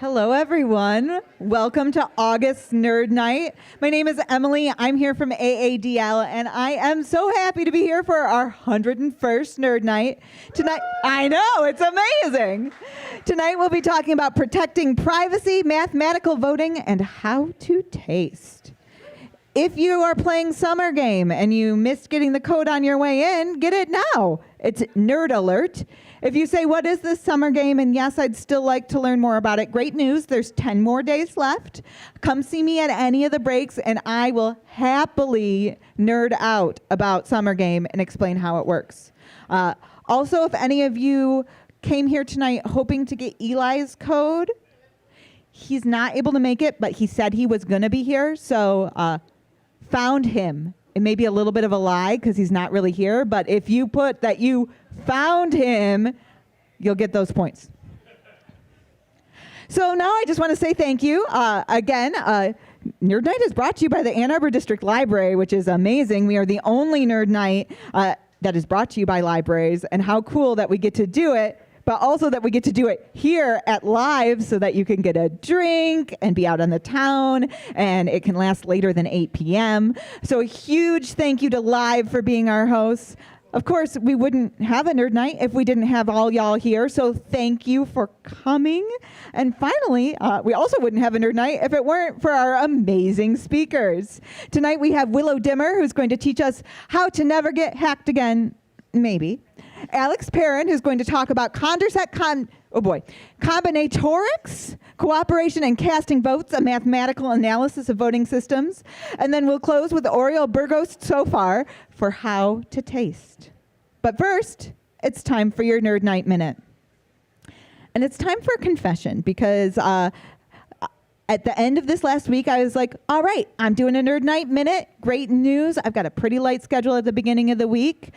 Hello, everyone. Welcome to August Nerd Night. My name is Emily. I'm here from AADL, and I am so happy to be here for our 101st Nerd Night. Tonight, I know, it's amazing. Tonight, we'll be talking about protecting privacy, mathematical voting, and how to taste. If you are playing Summer Game and you missed getting the code on your way in, get it now. It's Nerd Alert. If you say, what is this Summer Game? And yes, I'd still like to learn more about it. Great news, there's 10 more days left. Come see me at any of the breaks and I will happily nerd out about Summer Game and explain how it works. Also, if any of you came here tonight hoping to get Eli's code, he's not able to make it, but he said he was gonna be here, so found him. It may be a little bit of a lie because he's not really here, but if you put that you found him, you'll get those points. So now I just want to say thank you. Again, Nerd Night is brought to you by the Ann Arbor District Library, which is amazing. We are the only Nerd Night that is brought to you by libraries, and how cool that we get to do it, but also that we get to do it here at Live so that you can get a drink and be out on the town, and it can last later than 8 p.m. So a huge thank you to Live for being our hosts. Of course, we wouldn't have a Nerd Night if we didn't have all y'all here, so thank you for coming. And finally, we also wouldn't have a Nerd Night if it weren't for our amazing speakers. Tonight we have Willow Dimmer, who's going to teach us how to never get hacked again, maybe. Alex Perrin, who's going to talk about Condorcet Combinatorics, cooperation and casting votes, a mathematical analysis of voting systems. And then we'll close with Oriol Burgos-Tsoffar for how to taste. But first, it's time for your Nerd Night Minute. And it's time for a confession because at the end of this last week, I was like, all right, I'm doing a Nerd Night Minute. Great news. I've got a pretty light schedule at the beginning of the week.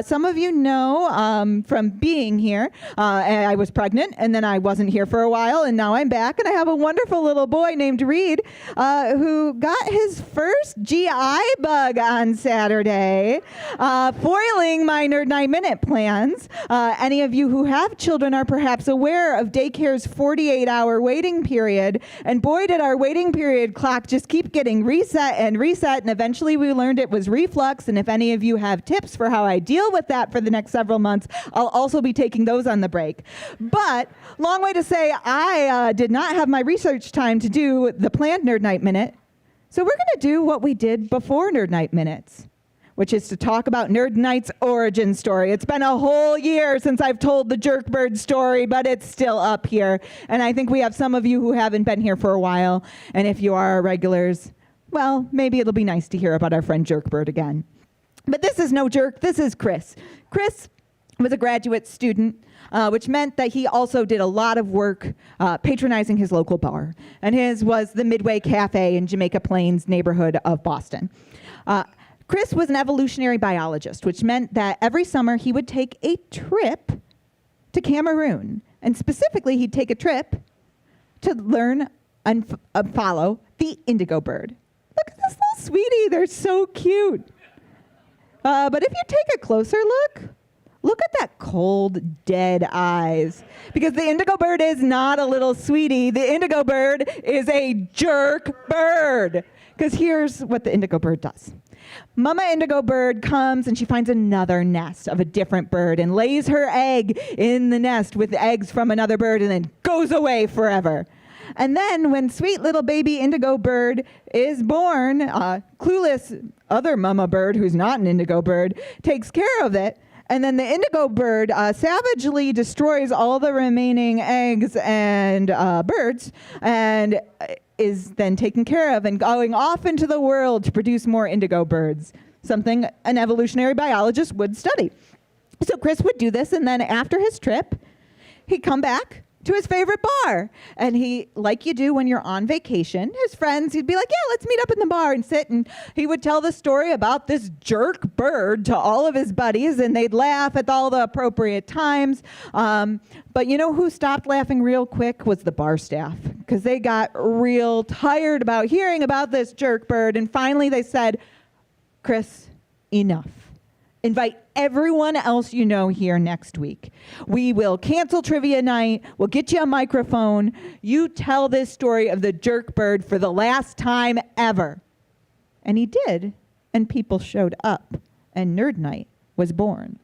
Some of you know from being here, I was pregnant, and then I wasn't here for a while, and now I'm back, and I have a wonderful little boy named Reed who got his first GI bug on Saturday, foiling my Nerd Night Minute plans. Any of you who have children are perhaps aware of daycare's 48-hour waiting period, and boy, did our waiting period clock just keep getting reset, and eventually we learned it was reflux, and if any of you have tips for how I deal with that for the next several months, I'll also be taking those on the break. But, long way to say, I did not have my research time to do the planned Nerd Night Minute, so we're going to do what we did before Nerd Night Minutes, which is to talk about Nerd Nite's origin story. It's been a whole year since I've told the Jerkbird story, but it's still up here. And I think we have some of you who haven't been here for a while. And if you are our regulars, well, maybe it'll be nice to hear about our friend Jerkbird again. But this is no jerk. This is Chris. Chris was a graduate student, which meant that he also did a lot of work patronizing his local bar. And his was the Midway Cafe in Jamaica Plains neighborhood of Boston. Chris was an evolutionary biologist, which meant that every summer he would take a trip to Cameroon. And specifically, he'd take a trip to learn and follow the indigo bird. Look at this little sweetie. They're so cute. But if you take a closer look at that cold, dead eyes. Because the indigo bird is not a little sweetie. The indigo bird is a jerk bird. Because here's what the indigo bird does. Mama indigo bird comes and she finds another nest of a different bird and lays her egg in the nest with eggs from another bird and then goes away forever. And then when sweet little baby indigo bird is born, clueless other mama bird who's not an indigo bird takes care of it. And then the indigo bird savagely destroys all the remaining eggs and birds and is then taken care of and going off into the world to produce more indigo birds, something an evolutionary biologist would study. So Chris would do this, and then after his trip, he'd come back to his favorite bar. And he, like you do when you're on vacation, his friends, he'd be like, yeah, let's meet up in the bar and sit. And he would tell the story about this jerk bird to all of his buddies, and they'd laugh at all the appropriate times. But you know who stopped laughing real quick was the bar staff, because they got real tired about hearing about this jerk bird. And finally they said, Chris, enough. Invite everyone else you know here next week. We will cancel trivia night. We'll get you a microphone. You tell this story of the jerk bird for the last time ever. And he did, and people showed up, and Nerd Nite was born.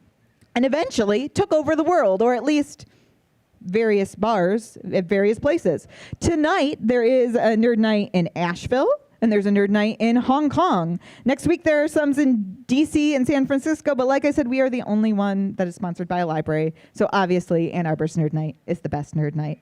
And eventually took over the world, or at least various bars at various places. Tonight, there is a Nerd Nite in Asheville, and there's a Nerd Nite in Hong Kong. Next week, there are some in DC and San Francisco, but like I said, we are the only one that is sponsored by a library. So obviously, Ann Arbor's Nerd Nite is the best Nerd Nite.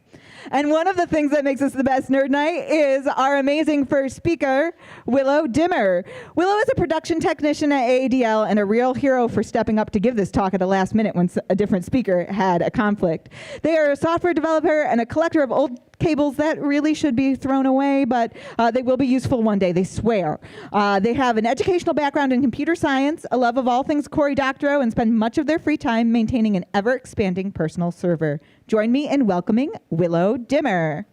And one of the things that makes us the best Nerd Nite is our amazing first speaker, Willow Dimmer. Willow is a production technician at AADL and a real hero for stepping up to give this talk at the last minute when a different speaker had a conflict. They are a software developer and a collector of old cables that really should be thrown away, but they will be useful one day, they swear. They have an educational background in computer science, a love of all things Cory Doctorow, and spend much of their free time maintaining an ever-expanding personal server. Join me in welcoming Willow Dimmer.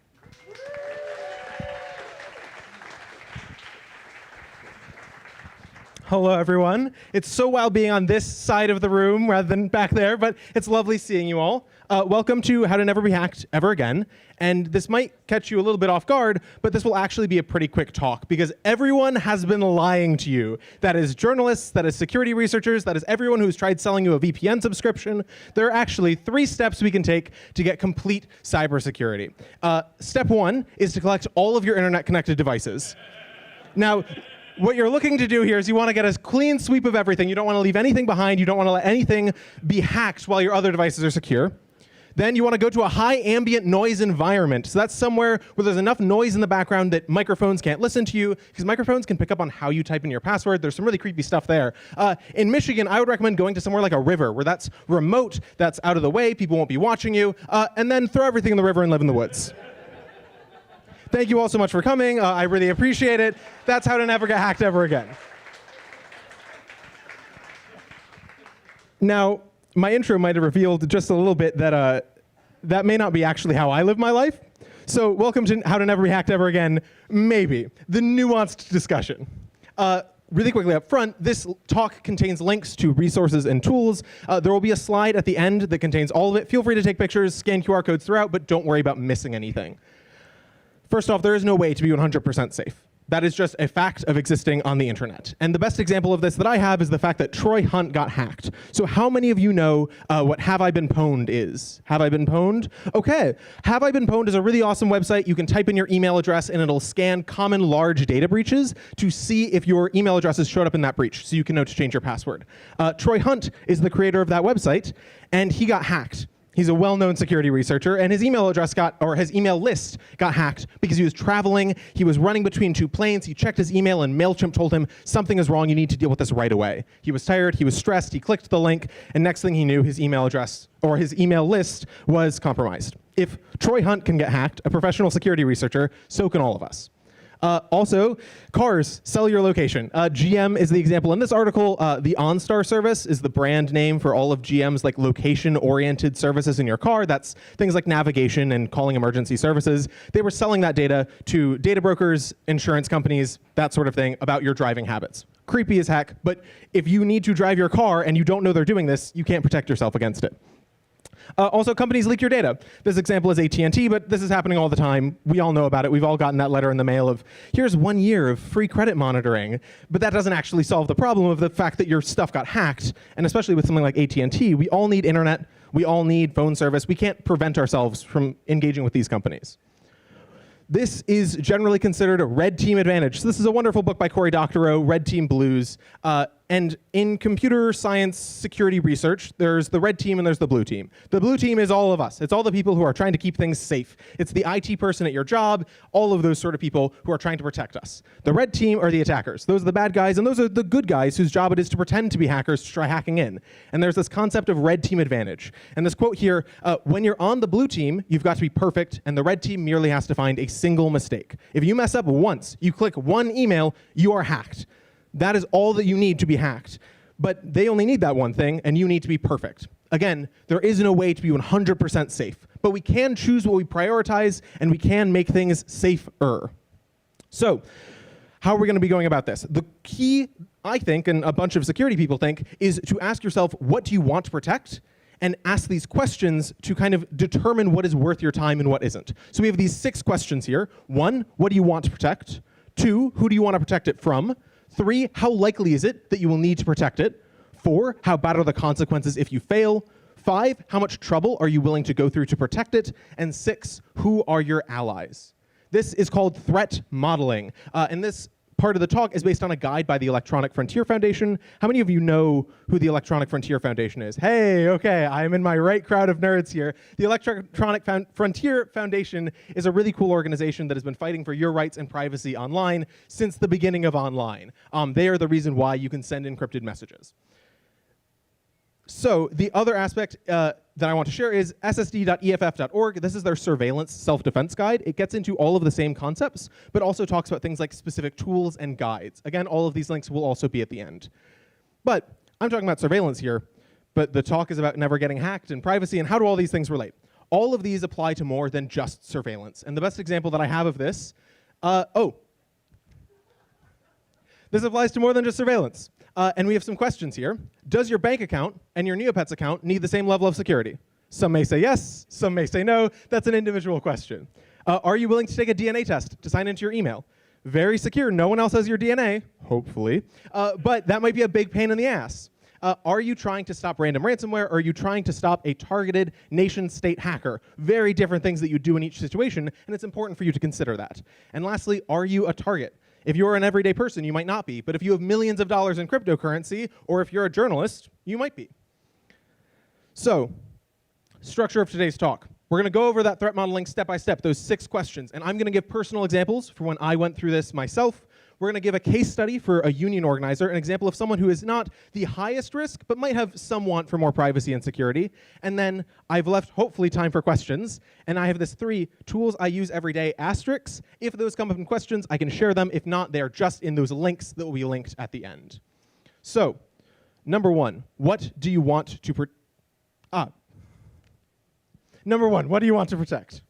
Hello, everyone. It's so wild being on this side of the room rather than back there, but it's lovely seeing you all. Welcome to How to Never Be Hacked Ever Again. And this might catch you a little bit off guard, but this will actually be a pretty quick talk because everyone has been lying to you. That is journalists, that is security researchers, that is everyone who's tried selling you a VPN subscription. There are actually 3 steps we can take to get complete cybersecurity. Step 1 is to collect all of your internet-connected devices. Now, what you're looking to do here is you want to get a clean sweep of everything. You don't want to leave anything behind. You don't want to let anything be hacked while your other devices are secure. Then you want to go to a high ambient noise environment. So that's somewhere where there's enough noise in the background that microphones can't listen to you, because microphones can pick up on how you type in your password. There's some really creepy stuff there. In Michigan, I would recommend going to somewhere like a river, where that's remote, that's out of the way, people won't be watching you, and then throw everything in the river and live in the woods. Thank you all so much for coming. I really appreciate it. That's how to never get hacked ever again. Now, my intro might have revealed just a little bit that that may not be actually how I live my life. So welcome to How to Never Be Hacked Ever Again, maybe, the nuanced discussion. Really quickly up front, this talk contains links to resources and tools. There will be a slide at the end that contains all of it. Feel free to take pictures, scan QR codes throughout, but don't worry about missing anything. First off, there is no way to be 100% safe. That is just a fact of existing on the internet. And the best example of this that I have is the fact that Troy Hunt got hacked. So how many of you know what Have I Been Pwned is? Have I Been Pwned? Okay. Have I Been Pwned is a really awesome website. You can type in your email address and it'll scan common large data breaches to see if your email addresses showed up in that breach, so you can know to change your password. Troy Hunt is the creator of that website, and he got hacked. He's a well-known security researcher, and his email address his email list got hacked because he was traveling, he was running between 2 planes, he checked his email, and MailChimp told him, something is wrong, you need to deal with this right away. He was tired, he was stressed, he clicked the link, and next thing he knew, his email address, or his email list, was compromised. If Troy Hunt can get hacked, a professional security researcher, so can all of us. Also, cars sell your location. GM is the example in this article. The OnStar service is the brand name for all of GM's like location-oriented services in your car. That's things like navigation and calling emergency services. They were selling that data to data brokers, insurance companies, that sort of thing about your driving habits. Creepy as heck, but if you need to drive your car and you don't know they're doing this, you can't protect yourself against it. Also, companies leak your data. This example is AT&T, but this is happening all the time. We all know about it. We've all gotten that letter in the mail of, here's 1 year of free credit monitoring. But that doesn't actually solve the problem of the fact that your stuff got hacked. And especially with something like AT&T, we all need internet. We all need phone service. We can't prevent ourselves from engaging with these companies. This is generally considered a red team advantage. So this is a wonderful book by Cory Doctorow, Red Team Blues. And in computer science security research, there's the red team and there's the blue team. The blue team is all of us. It's all the people who are trying to keep things safe. It's the IT person at your job, all of those sort of people who are trying to protect us. The red team are the attackers. Those are the bad guys, and those are the good guys whose job it is to pretend to be hackers to try hacking in. And there's this concept of red team advantage. And this quote here, when you're on the blue team, you've got to be perfect, and the red team merely has to find a single mistake. If you mess up once, you click one email, you are hacked. That is all that you need to be hacked. But they only need that one thing, and you need to be perfect. Again, there is no way to be 100% safe, but we can choose what we prioritize, and we can make things safer. So, how are we going to be going about this? The key I think, and a bunch of security people think, is to ask yourself, what do you want to protect? And ask these questions to kind of determine what is worth your time and what isn't. So we have these 6 questions here. 1, what do you want to protect? 2, who do you want to protect it from? 3, how likely is it that you will need to protect it? 4, how bad are the consequences if you fail? 5, how much trouble are you willing to go through to protect it? And 6, who are your allies? This is called threat modeling. And this part of the talk is based on a guide by the Electronic Frontier Foundation. How many of you know who the Electronic Frontier Foundation is? Hey, okay, I am in my right crowd of nerds here. The Electronic Frontier Foundation is a really cool organization that has been fighting for your rights and privacy online since the beginning of online. They are the reason why you can send encrypted messages. So the other aspect that I want to share is ssd.eff.org. This is their surveillance self-defense guide. It gets into all of the same concepts, but also talks about things like specific tools and guides. Again, all of these links will also be at the end. But I'm talking about surveillance here, but the talk is about never getting hacked and privacy, and how do all these things relate? All of these apply to more than just surveillance. And the best example that I have of this, this applies to more than just surveillance. And we have some questions here. Does your bank account and your Neopets account need the same level of security? Some may say yes, some may say no. That's an individual question. Are you willing to take a DNA test to sign into your email? Very secure. No one else has your DNA, hopefully. But that might be a big pain in the ass. Are you trying to stop random ransomware, or are you trying to stop a targeted nation-state hacker? Very different things that you do in each situation, and it's important for you to consider that. And lastly, are you a target? If you're an everyday person, you might not be. But if you have millions of dollars in cryptocurrency, or if you're a journalist, you might be. So, structure of today's talk. We're going to go over that threat modeling step by step, those 6 questions. And I'm going to give personal examples for when I went through this myself. We're going to give a case study for a union organizer, an example of someone who is not the highest risk, but might have some want for more privacy and security. And then I've left, hopefully, time for questions. And I have this 3 tools I use every day, asterisks. If those come up in questions, I can share them. If not, they are just in those links that will be linked at the end. So, number 1, what do you want to Number 1, what do you want to protect?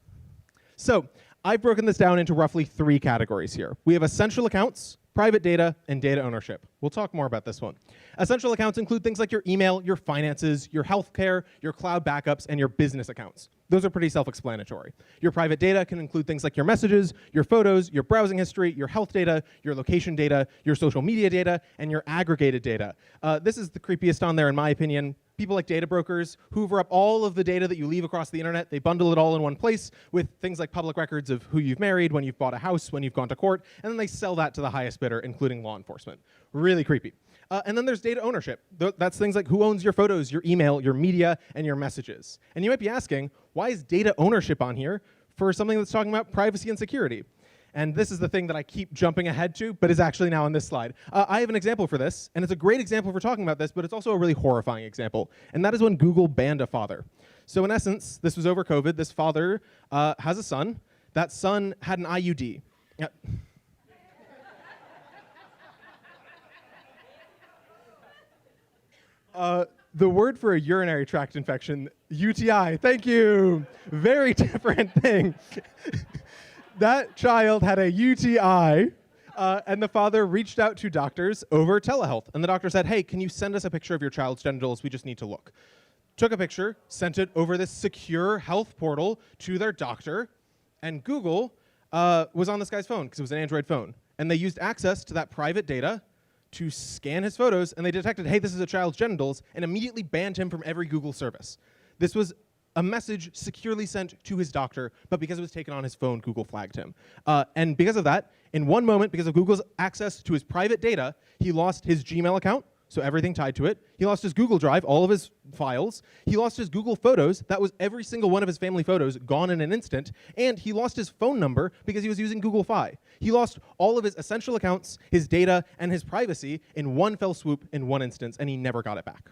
So, I've broken this down into roughly 3 categories here. We have essential accounts, private data, and data ownership. We'll talk more about this one. Essential accounts include things like your email, your finances, your healthcare, your cloud backups, and your business accounts. Those are pretty self-explanatory. Your private data can include things like your messages, your photos, your browsing history, your health data, your location data, your social media data, and your aggregated data. This is the creepiest on there, in my opinion. People like data brokers hoover up all of the data that you leave across the internet. They bundle it all in one place with things like public records of who you've married, when you've bought a house, when you've gone to court, and then they sell that to the highest bidder, including law enforcement. Really creepy. And then there's data ownership. That's things like who owns your photos, your email, your media, and your messages. And you might be asking, why is data ownership on here for something that's talking about privacy and security? And this is the thing that I keep jumping ahead to, but is actually now on this slide. I have an example for this, and it's a great example for talking about this, but it's also a really horrifying example. And that is when Google banned a father. So in essence, this was over COVID. This father has a son. That son had an IUD. The word for a urinary tract infection, UTI. Thank you. Very different thing. That child had a UTI, and the father reached out to doctors over telehealth. And the doctor said, hey, can you send us a picture of your child's genitals? We just need to look. Took a picture, sent it over this secure health portal to their doctor, and Google was on this guy's phone, because it was an Android phone. And they used access to that private data to scan his photos, and they detected, hey, this is a child's genitals, and immediately banned him from every Google service. This was a message securely sent to his doctor, but because it was taken on his phone, Google flagged him. And because of that, in one moment, because of Google's access to his private data, he lost his Gmail account, so everything tied to it. He lost his Google Drive, all of his files. He lost his Google Photos. That was every single one of his family photos gone in an instant. And he lost his phone number because he was using Google Fi. He lost all of his essential accounts, his data, and his privacy in one fell swoop in one instance, and he never got it back.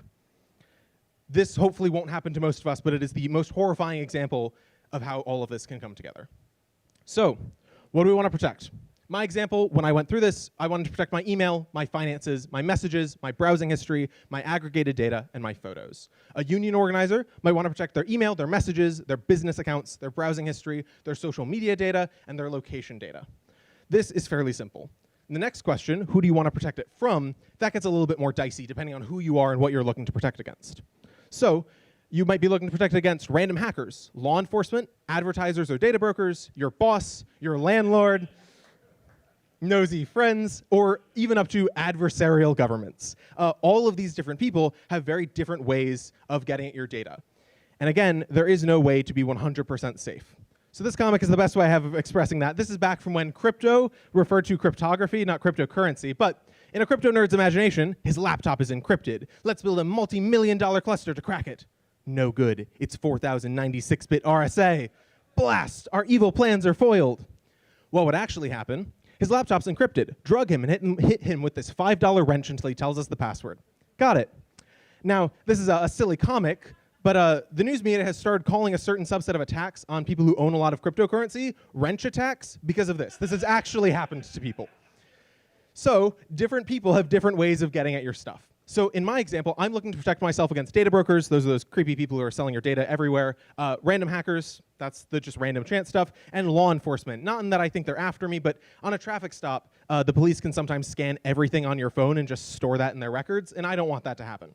This hopefully won't happen to most of us, but it is the most horrifying example of how all of this can come together. So, what do we want to protect? My example, when I went through this, I wanted to protect my email, my finances, my messages, my browsing history, my aggregated data, and my photos. A union organizer might want to protect their email, their messages, their business accounts, their browsing history, their social media data, and their location data. This is fairly simple. The next question, who do you want to protect it from? That gets a little bit more dicey depending on who you are and what you're looking to protect against. So you might be looking to protect against random hackers, law enforcement, advertisers or data brokers, your boss, your landlord, nosy friends, or even up to adversarial governments. All of these different people have very different ways of getting at your data. And again, there is no way to be 100% safe. So this comic is the best way I have of expressing that. This is back from when crypto referred to cryptography, not cryptocurrency. But in a crypto nerd's imagination, his laptop is encrypted. Let's build a multi-million-dollar cluster to crack it. No good. It's 4096-bit RSA. Blast! Our evil plans are foiled. What would actually happen? His laptop's encrypted. Drug him and hit him with this $5 wrench until he tells us the password. Got it. Now, this is a silly comic, but the news media has started calling a certain subset of attacks on people who own a lot of cryptocurrency wrench attacks because of this. This has actually happened to people. So different people have different ways of getting at your stuff. So in my example, I'm looking to protect myself against data brokers. Those are those creepy people who are selling your data everywhere. Random hackers, that's the just random chance stuff. And law enforcement. Not in that I think they're after me, but on a traffic stop, the police can sometimes scan everything on your phone and just store that in their records, and I don't want that to happen.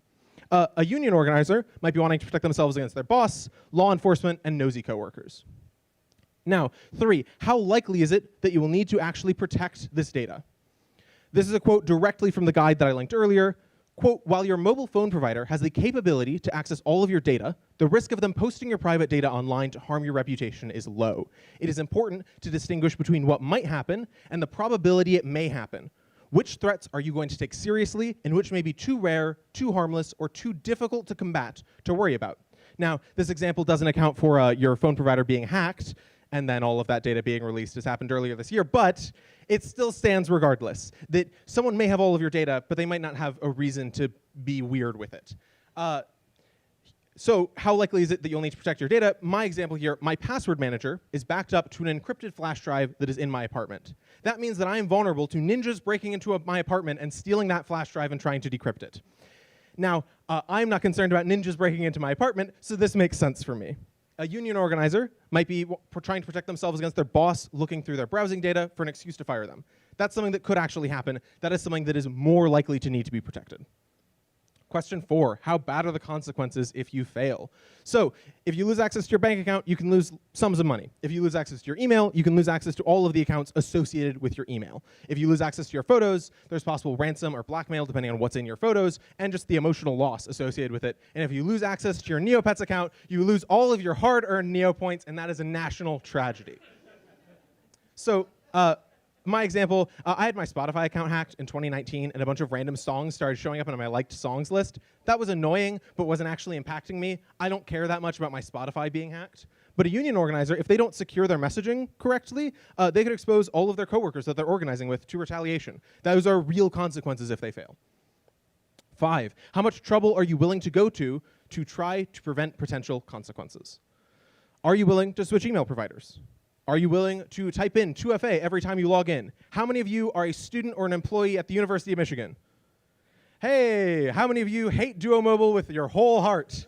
A union organizer might be wanting to protect themselves against their boss, law enforcement, and nosy coworkers. Now, 3, how likely is it that you will need to actually protect this data? This is a quote directly from the guide that I linked earlier. Quote, while your mobile phone provider has the capability to access all of your data, the risk of them posting your private data online to harm your reputation is low. It is important to distinguish between what might happen and the probability it may happen. Which threats are you going to take seriously and which may be too rare, too harmless, or too difficult to combat to worry about? Now, this example doesn't account for your phone provider being hacked and then all of that data being released as happened earlier this year, but it still stands regardless that someone may have all of your data, but they might not have a reason to be weird with it. So how likely is it that you'll need to protect your data? My example here, my password manager is backed up to an encrypted flash drive that is in my apartment. That means that I am vulnerable to ninjas breaking into my apartment and stealing that flash drive and trying to decrypt it. Now, I'm not concerned about ninjas breaking into my apartment, so this makes sense for me. A union organizer might be trying to protect themselves against their boss looking through their browsing data for an excuse to fire them. That's something that could actually happen. That is something that is more likely to need to be protected. Question 4, how bad are the consequences if you fail? So if you lose access to your bank account, you can lose sums of money. If you lose access to your email, you can lose access to all of the accounts associated with your email. If you lose access to your photos, there's possible ransom or blackmail depending on what's in your photos, and just the emotional loss associated with it. And if you lose access to your Neopets account, you lose all of your hard-earned Neo points, and that is a national tragedy. So my example, I had my Spotify account hacked in 2019, and a bunch of random songs started showing up on my liked songs list. That was annoying, but wasn't actually impacting me. I don't care that much about my Spotify being hacked. But a union organizer, if they don't secure their messaging correctly, they could expose all of their coworkers that they're organizing with to retaliation. Those are real consequences if they fail. 5, how much trouble are you willing to go to try to prevent potential consequences? Are you willing to switch email providers? Are you willing to type in 2FA every time you log in? How many of you are a student or an employee at the University of Michigan? Hey, how many of you hate Duo Mobile with your whole heart?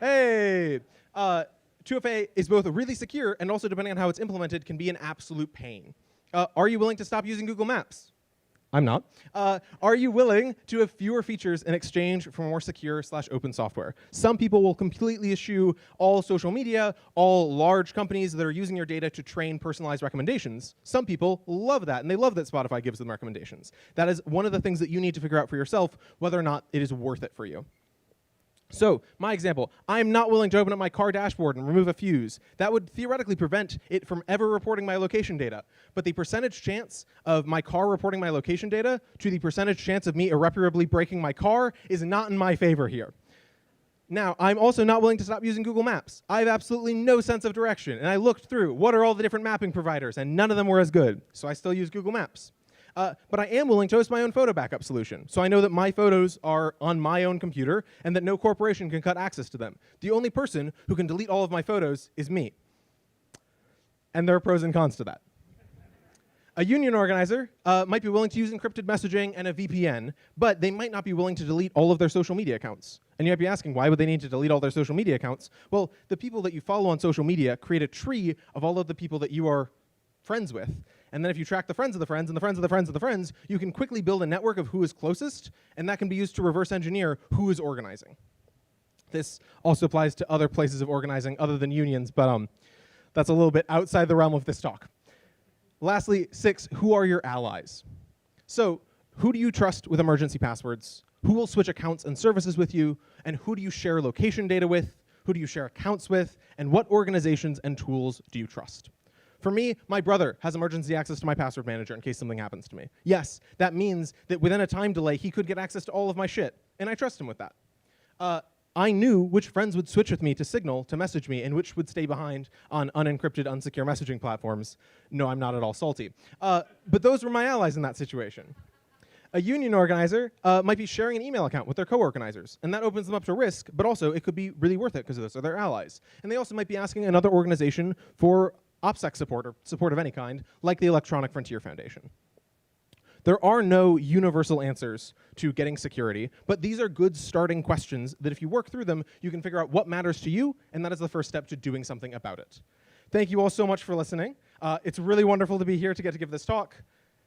Hey, 2FA is both really secure and also, depending on how it's implemented, can be an absolute pain. Are you willing to stop using Google Maps? I'm not. Are you willing to have fewer features in exchange for more secure / open software? Some people will completely eschew all social media, all large companies that are using your data to train personalized recommendations. Some people love that, and they love that Spotify gives them recommendations. That is one of the things that you need to figure out for yourself, whether or not it is worth it for you. So, my example, I'm not willing to open up my car dashboard and remove a fuse. That would theoretically prevent it from ever reporting my location data. But the percentage chance of my car reporting my location data to the percentage chance of me irreparably breaking my car is not in my favor here. Now, I'm also not willing to stop using Google Maps. I have absolutely no sense of direction. And I looked through, what are all the different mapping providers? And none of them were as good. So I still use Google Maps. But I am willing to host my own photo backup solution. So I know that my photos are on my own computer and that no corporation can cut access to them. The only person who can delete all of my photos is me. And there are pros and cons to that. A union organizer might be willing to use encrypted messaging and a VPN, but they might not be willing to delete all of their social media accounts. And you might be asking, why would they need to delete all their social media accounts? Well, the people that you follow on social media create a tree of all of the people that you are friends with. And then if you track the friends of the friends and the friends of the friends of the friends, you can quickly build a network of who is closest, and that can be used to reverse engineer who is organizing. This also applies to other places of organizing other than unions, but that's a little bit outside the realm of this talk. Lastly, 6, who are your allies? So who do you trust with emergency passwords? Who will switch accounts and services with you? And who do you share location data with? Who do you share accounts with? And what organizations and tools do you trust? For me, my brother has emergency access to my password manager in case something happens to me. Yes, that means that within a time delay, he could get access to all of my shit, and I trust him with that. I knew which friends would switch with me to Signal to message me and which would stay behind on unencrypted, unsecure messaging platforms. No, I'm not at all salty. But those were my allies in that situation. A union organizer might be sharing an email account with their co-organizers, and that opens them up to risk, but also it could be really worth it because those are their allies. And they also might be asking another organization for OPSEC support or support of any kind, like the Electronic Frontier Foundation. There are no universal answers to getting security, but these are good starting questions that if you work through them, you can figure out what matters to you, and that is the first step to doing something about it. Thank you all so much for listening. It's really wonderful to be here to get to give this talk.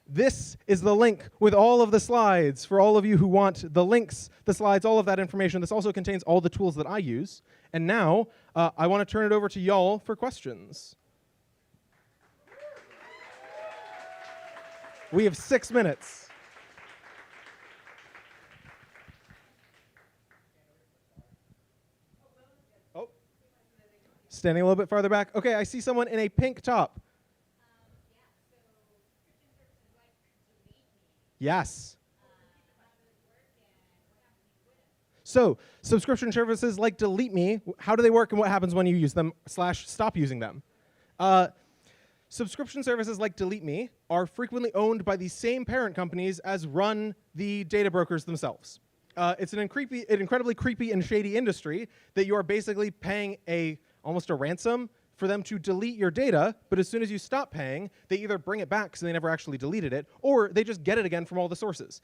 This is the link with all of the slides for all of you who want the links, the slides, all of that information. This also contains all the tools that I use. And now, I want to turn it over to y'all for questions. We have 6 minutes. Oh, standing a little bit farther back. Okay, I see someone in a pink top. Yes. So, subscription services like Delete Me, how do they work and what happens when you use them / stop using them? Subscription services like Delete Me are frequently owned by the same parent companies as run the data brokers themselves. It's an incredibly creepy and shady industry that you are basically paying almost a ransom for them to delete your data, but as soon as you stop paying, they either bring it back because they never actually deleted it, or they just get it again from all the sources.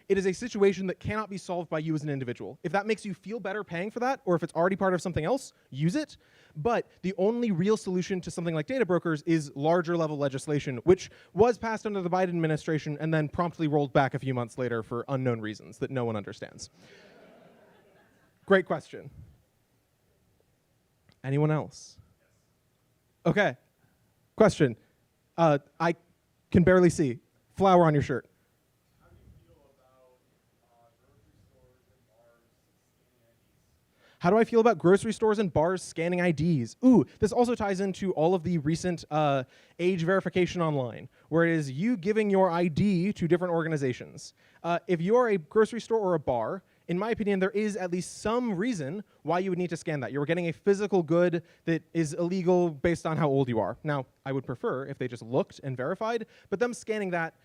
It is a situation that cannot be solved by you as an individual. If that makes you feel better paying for that, or if it's already part of something else, use it. But the only real solution to something like data brokers is larger level legislation, which was passed under the Biden administration and then promptly rolled back a few months later for unknown reasons that no one understands. Great question. Anyone else? Okay. Question. I can barely see. Flower on your shirt. How do you feel about grocery stores and bars scanning IDs? How do I feel about grocery stores and bars scanning IDs? Ooh, this also ties into all of the recent age verification online, where it is you giving your ID to different organizations. If you're a grocery store or a bar, in my opinion, there is at least some reason why you would need to scan that. You're getting a physical good that is illegal based on how old you are. Now, I would prefer if they just looked and verified, but them scanning that,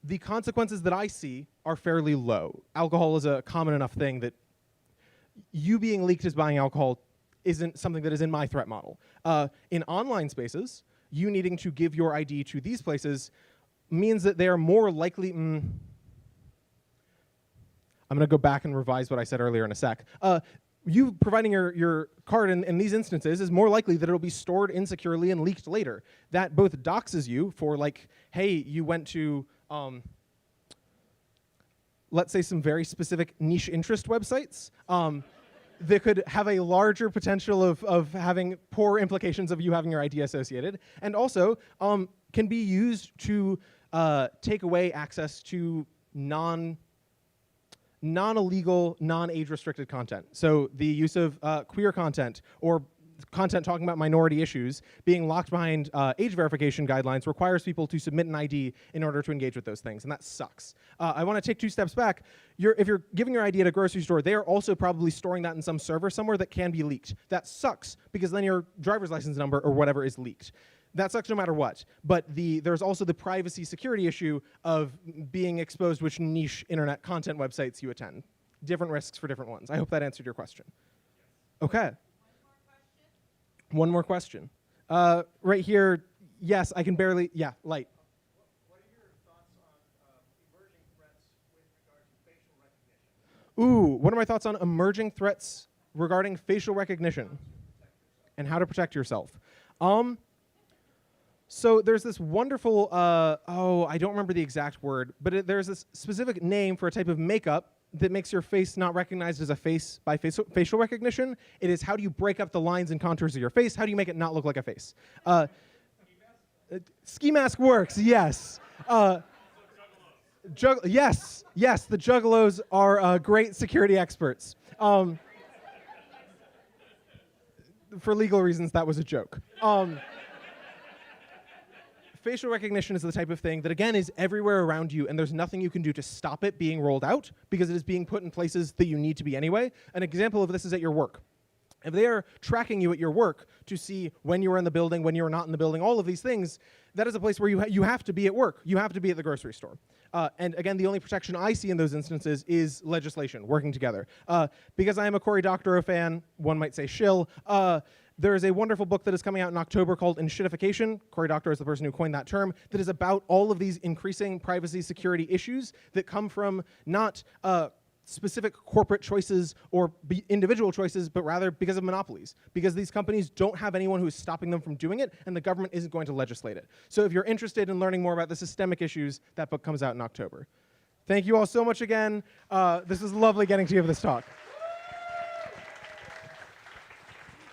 the consequences that I see are fairly low. Alcohol is a common enough thing that you being leaked as buying alcohol isn't something that is in my threat model. In online spaces, you needing to give your ID to these places means that they are more likely... I'm going to go back and revise what I said earlier in a sec. You providing your card in these instances is more likely that it'll be stored insecurely and leaked later. That both doxes you for, like, hey, you went to, let's say, some very specific niche interest websites that could have a larger potential of having poor implications of you having your ID associated, and also can be used to take away access to non-illegal, non-age-restricted content. So the use of queer content or content talking about minority issues being locked behind age verification guidelines requires people to submit an ID in order to engage with those things, and that sucks. I want to take 2 steps back. If you're giving your ID at a grocery store, they are also probably storing that in some server somewhere that can be leaked. That sucks, because then your driver's license number or whatever is leaked. That sucks no matter what. But there's also the privacy security issue of being exposed which niche internet content websites you attend. Different risks for different ones. I hope that answered your question. Okay. One more question. Right here, yes, I can barely, yeah, light. What are your thoughts on emerging threats with regard to facial recognition? Ooh, what are my thoughts on emerging threats regarding facial recognition and how to protect yourself? So there's this wonderful, I don't remember the exact word, but there's this specific name for a type of makeup that makes your face not recognized as a face by facial recognition. It is how do you break up the lines and contours of your face? How do you make it not look like a face? Ski mask works, yes. Yes, the juggalos are great security experts. For legal reasons, that was a joke. Facial recognition is the type of thing that, again, is everywhere around you, and there's nothing you can do to stop it being rolled out because it is being put in places that you need to be anyway. An example of this is at your work. If they are tracking you at your work to see when you are in the building, when you are not in the building, all of these things, that is a place where you have to be at work. You have to be at the grocery store. And again, the only protection I see in those instances is legislation, working together. Because I am a Cory Doctorow fan, one might say shill, there is a wonderful book that is coming out in October called Enshittification. Cory Doctorow is the person who coined that term, that is about all of these increasing privacy security issues that come from not specific corporate choices or individual choices, but rather because of monopolies. Because these companies don't have anyone who is stopping them from doing it, and the government isn't going to legislate it. So if you're interested in learning more about the systemic issues, that book comes out in October. Thank you all so much again. This was lovely getting to give this talk.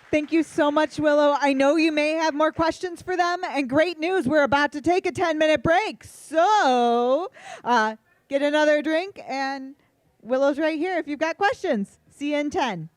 Thank you so much, Willow. I know you may have more questions for them, and great news, we're about to take a 10-minute break. So get another drink, and Willow's right here if you've got questions. See you in 10.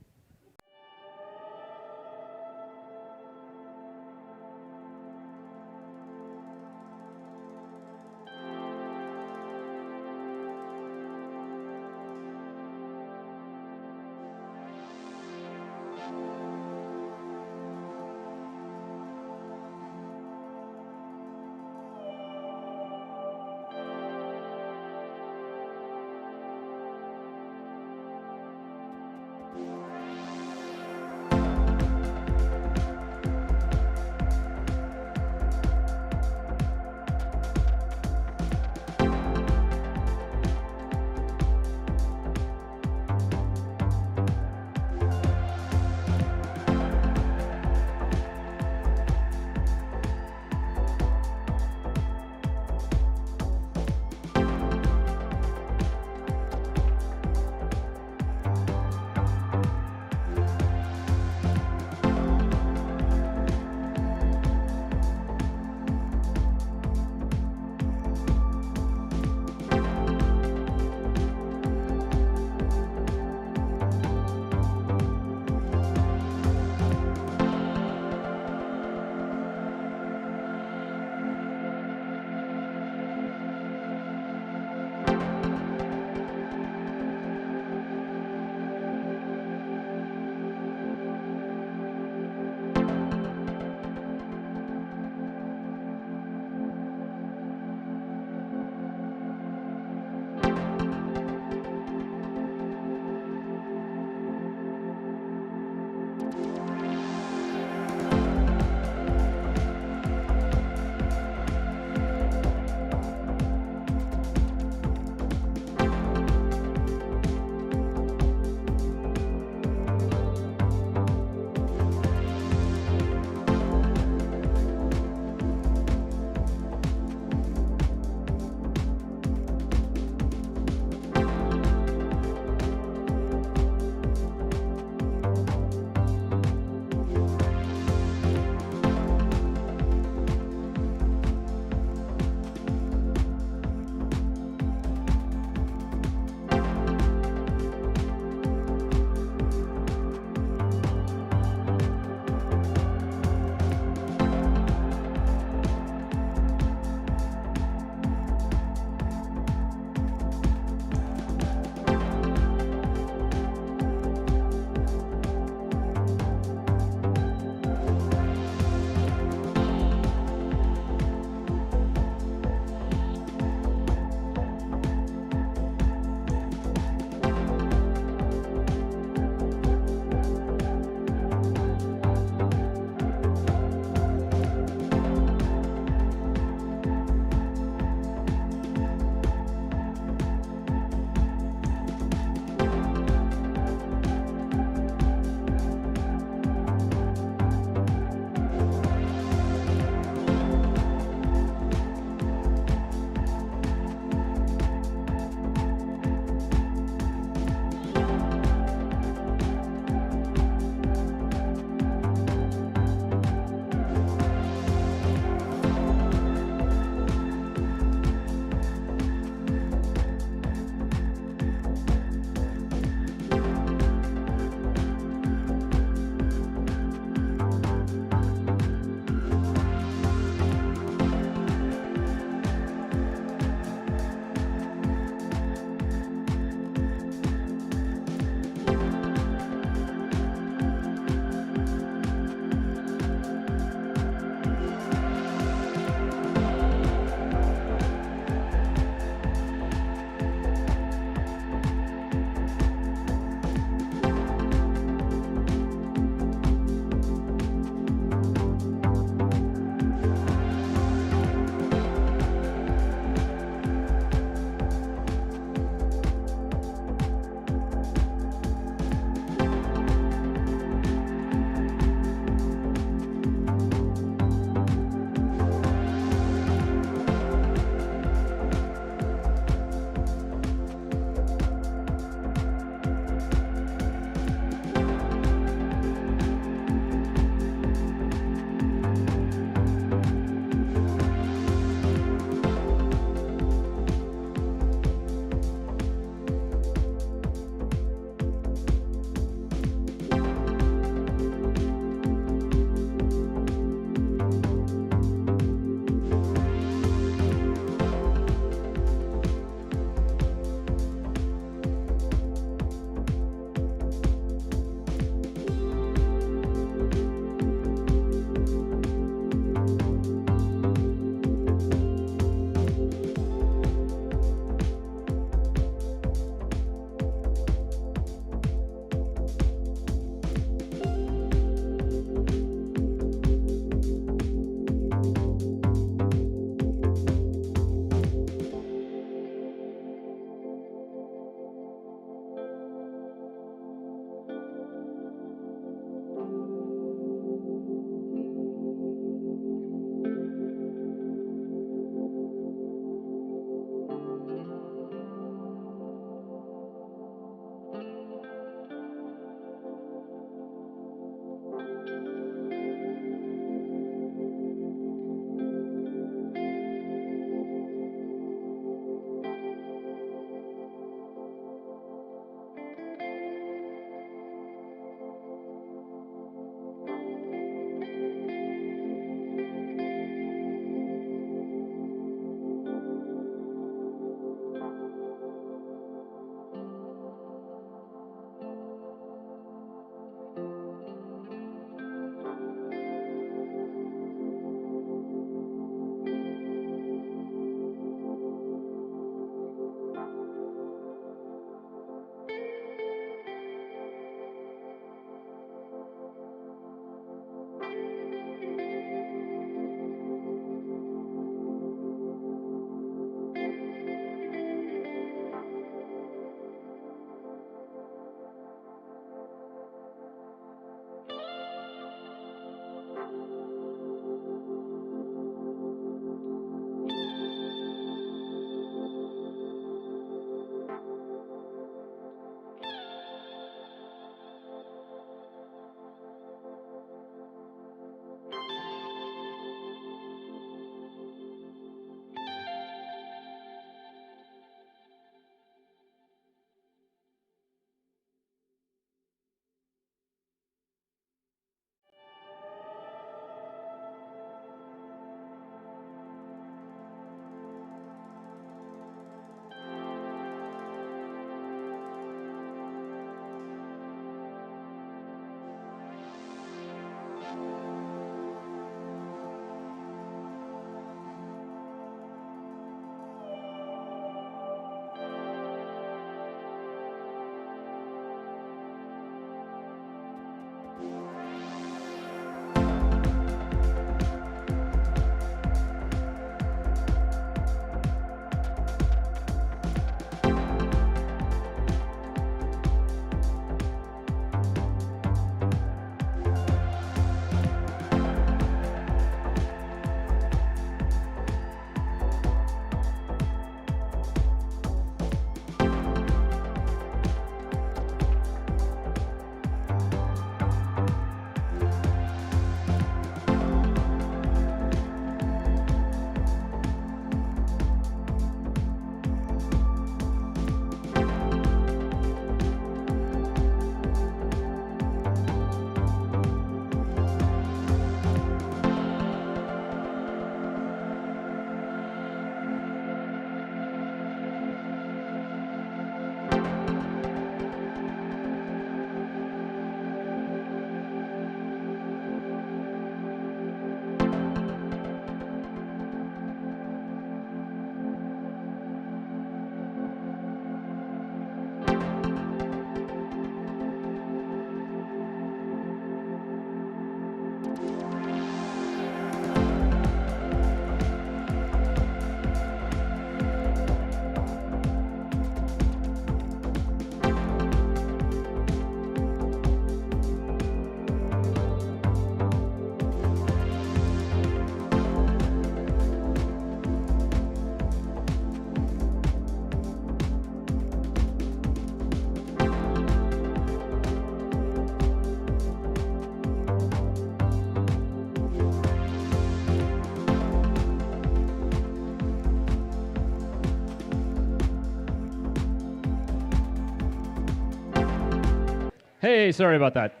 Hey, sorry about that.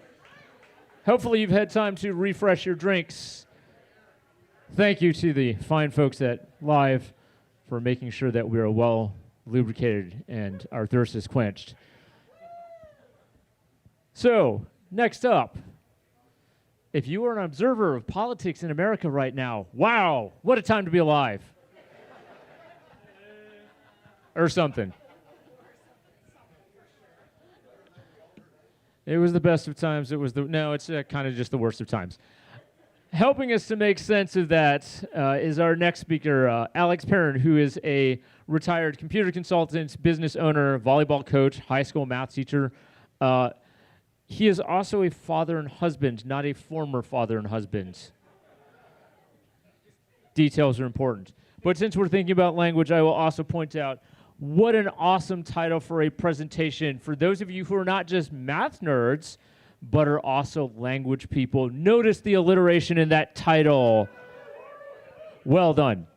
Hopefully you've had time to refresh your drinks. Thank you to the fine folks at Live for making sure that we are well lubricated and our thirst is quenched. So, next up, if you are an observer of politics in America right now, wow, what a time to be alive. Or something. It was the best of times. It's kind of just the worst of times. Helping us to make sense of that is our next speaker, Alex Perrin, who is a retired computer consultant, business owner, volleyball coach, high school math teacher. He is also a father and husband, not a former father and husband. Details are important. But since we're thinking about language, I will also point out what an awesome title for a presentation for those of you who are not just math nerds, but are also language people. Notice the alliteration in that title. Well done.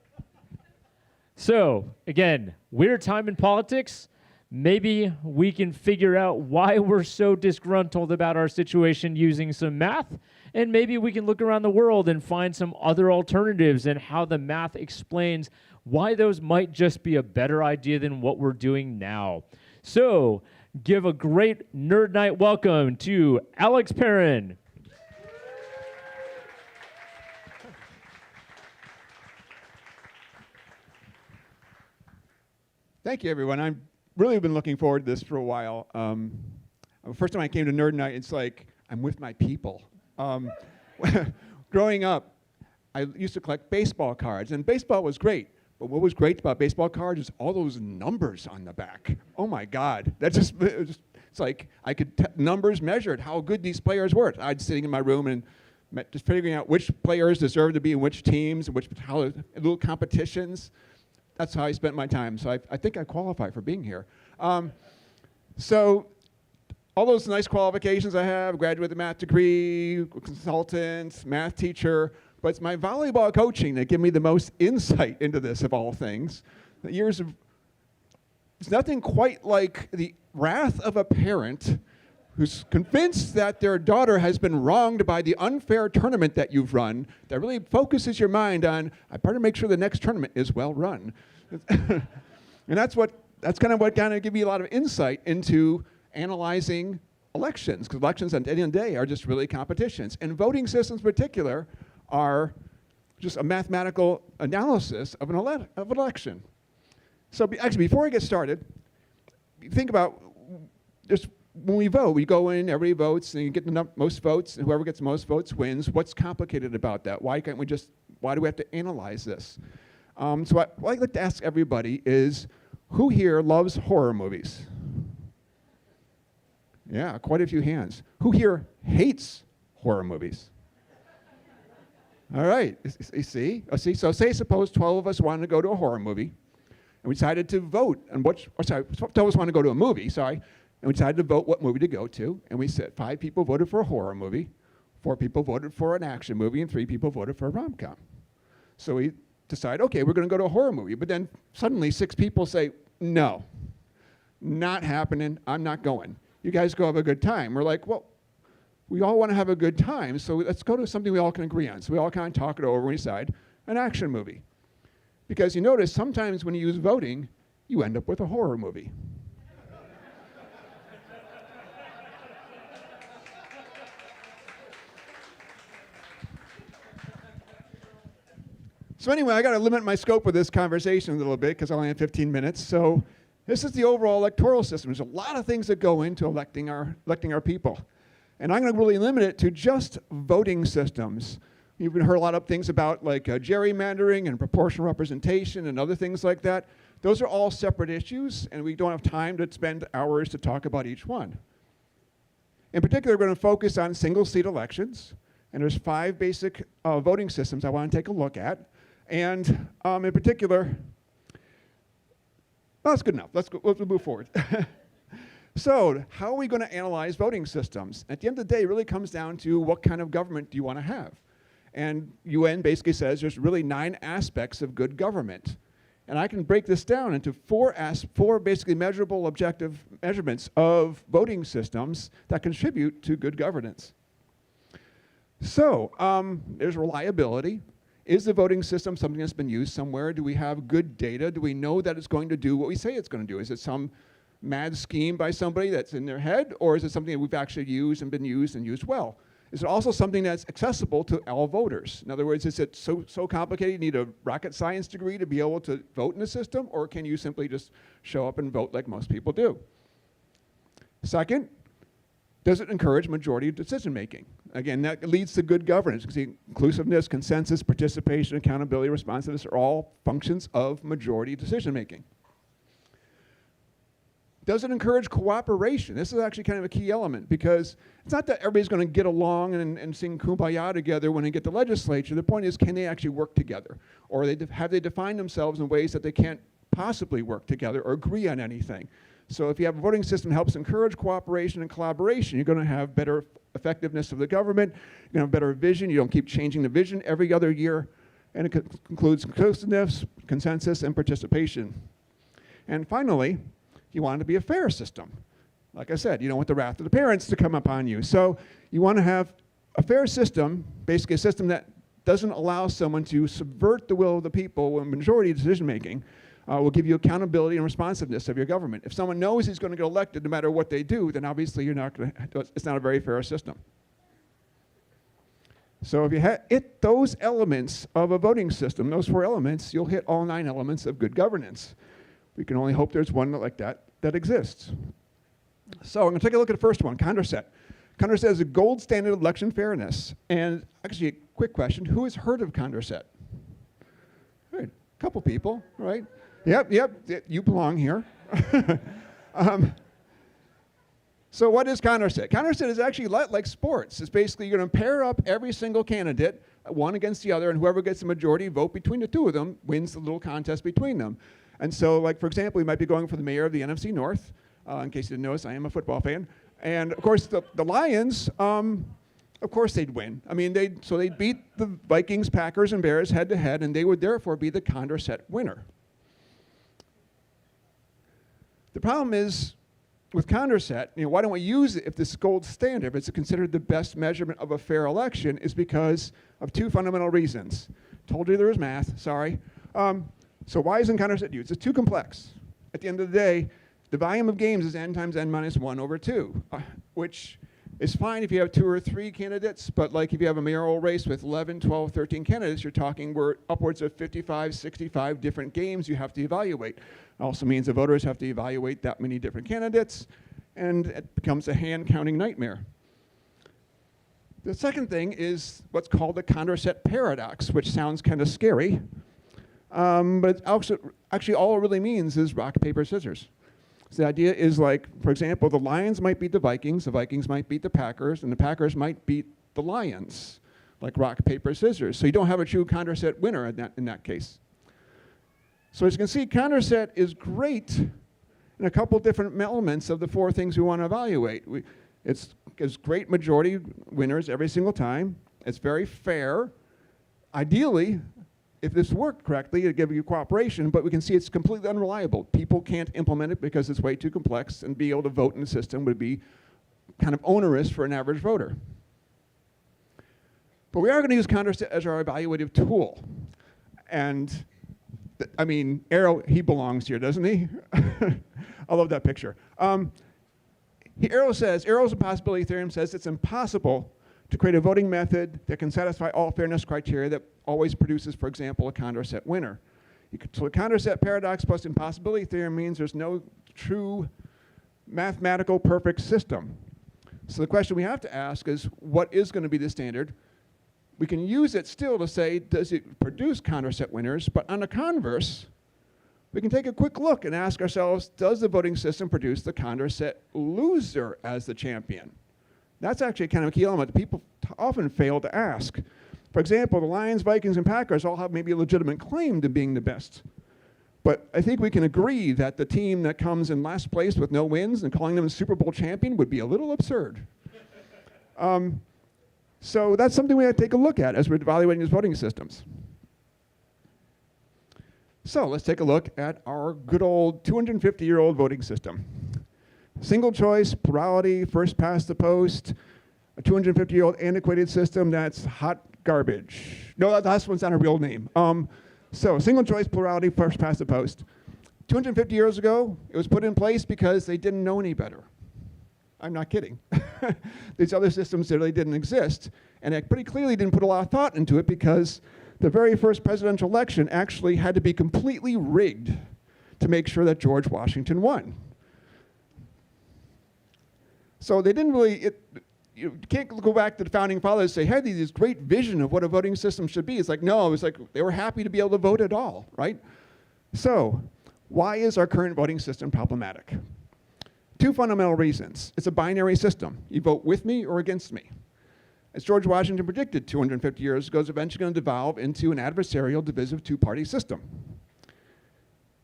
So, again, weird time in politics. Maybe we can figure out why we're so disgruntled about our situation using some math, and maybe we can look around the world and find some other alternatives and how the math explains why those might just be a better idea than what we're doing now. So, give a great Nerd Nite welcome to Alex Perrin. Thank you, everyone. I've really been looking forward to this for a while. First time I came to Nerd Nite, it's like I'm with my people. Growing up, I used to collect baseball cards, and baseball was great. But what was great about baseball cards is all those numbers on the back. Oh my God, it's like I could numbers measured how good these players were. I'd sitting in my room and just figuring out which players deserved to be in which teams, how little competitions. That's how I spent my time. So I think I qualify for being here. So all those nice qualifications I have, graduate math degree, consultant, math teacher, but it's my volleyball coaching that give me the most insight into this of all things. The years of, it's nothing quite like the wrath of a parent who's convinced that their daughter has been wronged by the unfair tournament that you've run, that really focuses your mind on, I better make sure the next tournament is well run. And that's kind of what give you a lot of insight into analyzing elections, because elections at the end of the day are just really competitions. And voting systems in particular are just a mathematical analysis of an election. So actually, before I get started, think about just when we vote, we go in, everybody votes, and you get the most votes, and whoever gets the most votes wins. What's complicated about that? Why do we have to analyze this? So what I'd like to ask everybody is, who here loves horror movies? Yeah, quite a few hands. Who here hates horror movies? All right, you see? So suppose 12 of us wanted to go to a horror movie, and we decided to vote on 12 of us wanted to go to a movie, and we decided to vote what movie to go to, and we said 5 people voted for a horror movie, 4 people voted for an action movie, and 3 people voted for a rom-com. So we decide, okay, we're going to go to a horror movie, but then suddenly 6 people say, no, not happening, I'm not going. You guys go have a good time. We're like, well, we all want to have a good time, so let's go to something we all can agree on. So we all kind of talk it over and decide an action movie. Because you notice sometimes when you use voting, you end up with a horror movie. So anyway, I got to limit my scope of this conversation a little bit because I only have 15 minutes. So this is the overall electoral system. There's a lot of things that go into electing our people. And I'm going to really limit it to just voting systems. You've heard a lot of things about like gerrymandering and proportional representation and other things like that. Those are all separate issues, and we don't have time to spend hours to talk about each one. In particular, we're going to focus on single-seat elections, and there's 5 basic voting systems I want to take a look at. And in particular, well, that's good enough. Let's move forward. So how are we going to analyze voting systems? At the end of the day, it really comes down to what kind of government do you want to have? And UN basically says there's really 9 aspects of good government. And I can break this down into four basically measurable objective measurements of voting systems that contribute to good governance. So there's reliability. Is the voting system something that's been used somewhere? Do we have good data? Do we know that it's going to do what we say it's going to do? Is it some mad scheme by somebody that's in their head, or is it something that we've actually used and been used and used well? Is it also something that's accessible to all voters? In other words, is it so complicated you need a rocket science degree to be able to vote in the system, or can you simply just show up and vote like most people do? Second, does it encourage majority decision making? Again, that leads to good governance. You can see inclusiveness, consensus, participation, accountability, responsiveness are all functions of majority decision making. Does it encourage cooperation? This is actually kind of a key element, because it's not that everybody's going to get along and sing kumbaya together when they get to legislature. The point is, can they actually work together? Or have they defined themselves in ways that they can't possibly work together or agree on anything? So if you have a voting system that helps encourage cooperation and collaboration, you're going to have better effectiveness of the government, you're going to have better vision, you don't keep changing the vision every other year, and it includes inclusiveness, consensus, and participation. And finally, you want it to be a fair system. Like I said, you don't want the wrath of the parents to come upon you. So you want to have a fair system, basically a system that doesn't allow someone to subvert the will of the people when majority decision making. Will give you accountability and responsiveness of your government. If someone knows he's going to get elected no matter what they do, then obviously you're not going to, it's not a very fair system. So if you hit those elements of a voting system, those four elements, you'll hit all 9 elements of good governance. We can only hope there's one like that exists. So I'm going to take a look at the first one, Condorcet. Condorcet is a gold standard of election fairness. And actually, a quick question, who has heard of Condorcet? Good, a couple people, right? Yep, you belong here. So what is Condorcet? Condorcet is actually like sports. It's basically you're going to pair up every single candidate, one against the other, and whoever gets the majority vote between the two of them wins the little contest between them. And so, like, for example, we might be going for the mayor of the NFC North. In case you didn't notice, I am a football fan. And, of course, the Lions, of course they'd win. I mean, they'd beat the Vikings, Packers, and Bears head-to-head, and they would therefore be the Condorcet winner. The problem is, with Condorcet, why don't we use it if this gold standard, if it's considered the best measurement of a fair election, is because of 2 fundamental reasons. Told you there was math, sorry. So why isn't Condorcet used? It's too complex. At the end of the day, the volume of games is n times n minus 1 over 2, which is fine if you have 2 or 3 candidates, but like if you have a mayoral race with 11, 12, 13 candidates, you're talking we're upwards of 55, 65 different games you have to evaluate. It also means the voters have to evaluate that many different candidates, and it becomes a hand-counting nightmare. The second thing is what's called the Condorcet paradox, which sounds kind of scary, but actually all it really means is rock, paper, scissors. So the idea is, like, for example, the Lions might beat the Vikings might beat the Packers, and the Packers might beat the Lions, like rock, paper, scissors. So you don't have a true Condorcet winner in that case. So as you can see, Condorcet is great in a couple different elements of the 4 things we want to evaluate. It's great majority winners every single time. It's very fair. Ideally, if this worked correctly, it'd give you cooperation, but we can see it's completely unreliable. People can't implement it because it's way too complex, and be able to vote in the system would be kind of onerous for an average voter. But we are going to use Condorcet as our evaluative tool. And I mean, Arrow, he belongs here, doesn't he? I love that picture. Arrow's impossibility theorem says it's impossible to create a voting method that can satisfy all fairness criteria that always produces, for example, a Condorcet winner. So a Condorcet paradox plus impossibility theorem means there's no true mathematical perfect system. So the question we have to ask is, what is going to be the standard? We can use it still to say, does it produce Condorcet winners? But on the converse, we can take a quick look and ask ourselves, does the voting system produce the Condorcet loser as the champion? That's actually kind of a key element that people often fail to ask. For example, the Lions, Vikings, and Packers all have maybe a legitimate claim to being the best. But I think we can agree that the team that comes in last place with no wins and calling them a Super Bowl champion would be a little absurd. So that's something we have to take a look at as we're evaluating these voting systems. So let's take a look at our good old 250-year-old voting system. Single choice, plurality, first past the post, a 250-year-old antiquated system that's hot garbage. No, that last one's not a real name. So single choice, plurality, first past the post. 250 years ago, it was put in place because they didn't know any better. I'm not kidding. These other systems really didn't exist, and it pretty clearly didn't put a lot of thought into it because the very first presidential election actually had to be completely rigged to make sure that George Washington won. So they didn't really, you can't go back to the founding fathers and say, hey, this great vision of what a voting system should be. It's like, no, it's like they were happy to be able to vote at all, right? So why is our current voting system problematic? Two fundamental reasons. It's a binary system. You vote with me or against me. As George Washington predicted 250 years ago, it's eventually going to devolve into an adversarial, divisive, two-party system.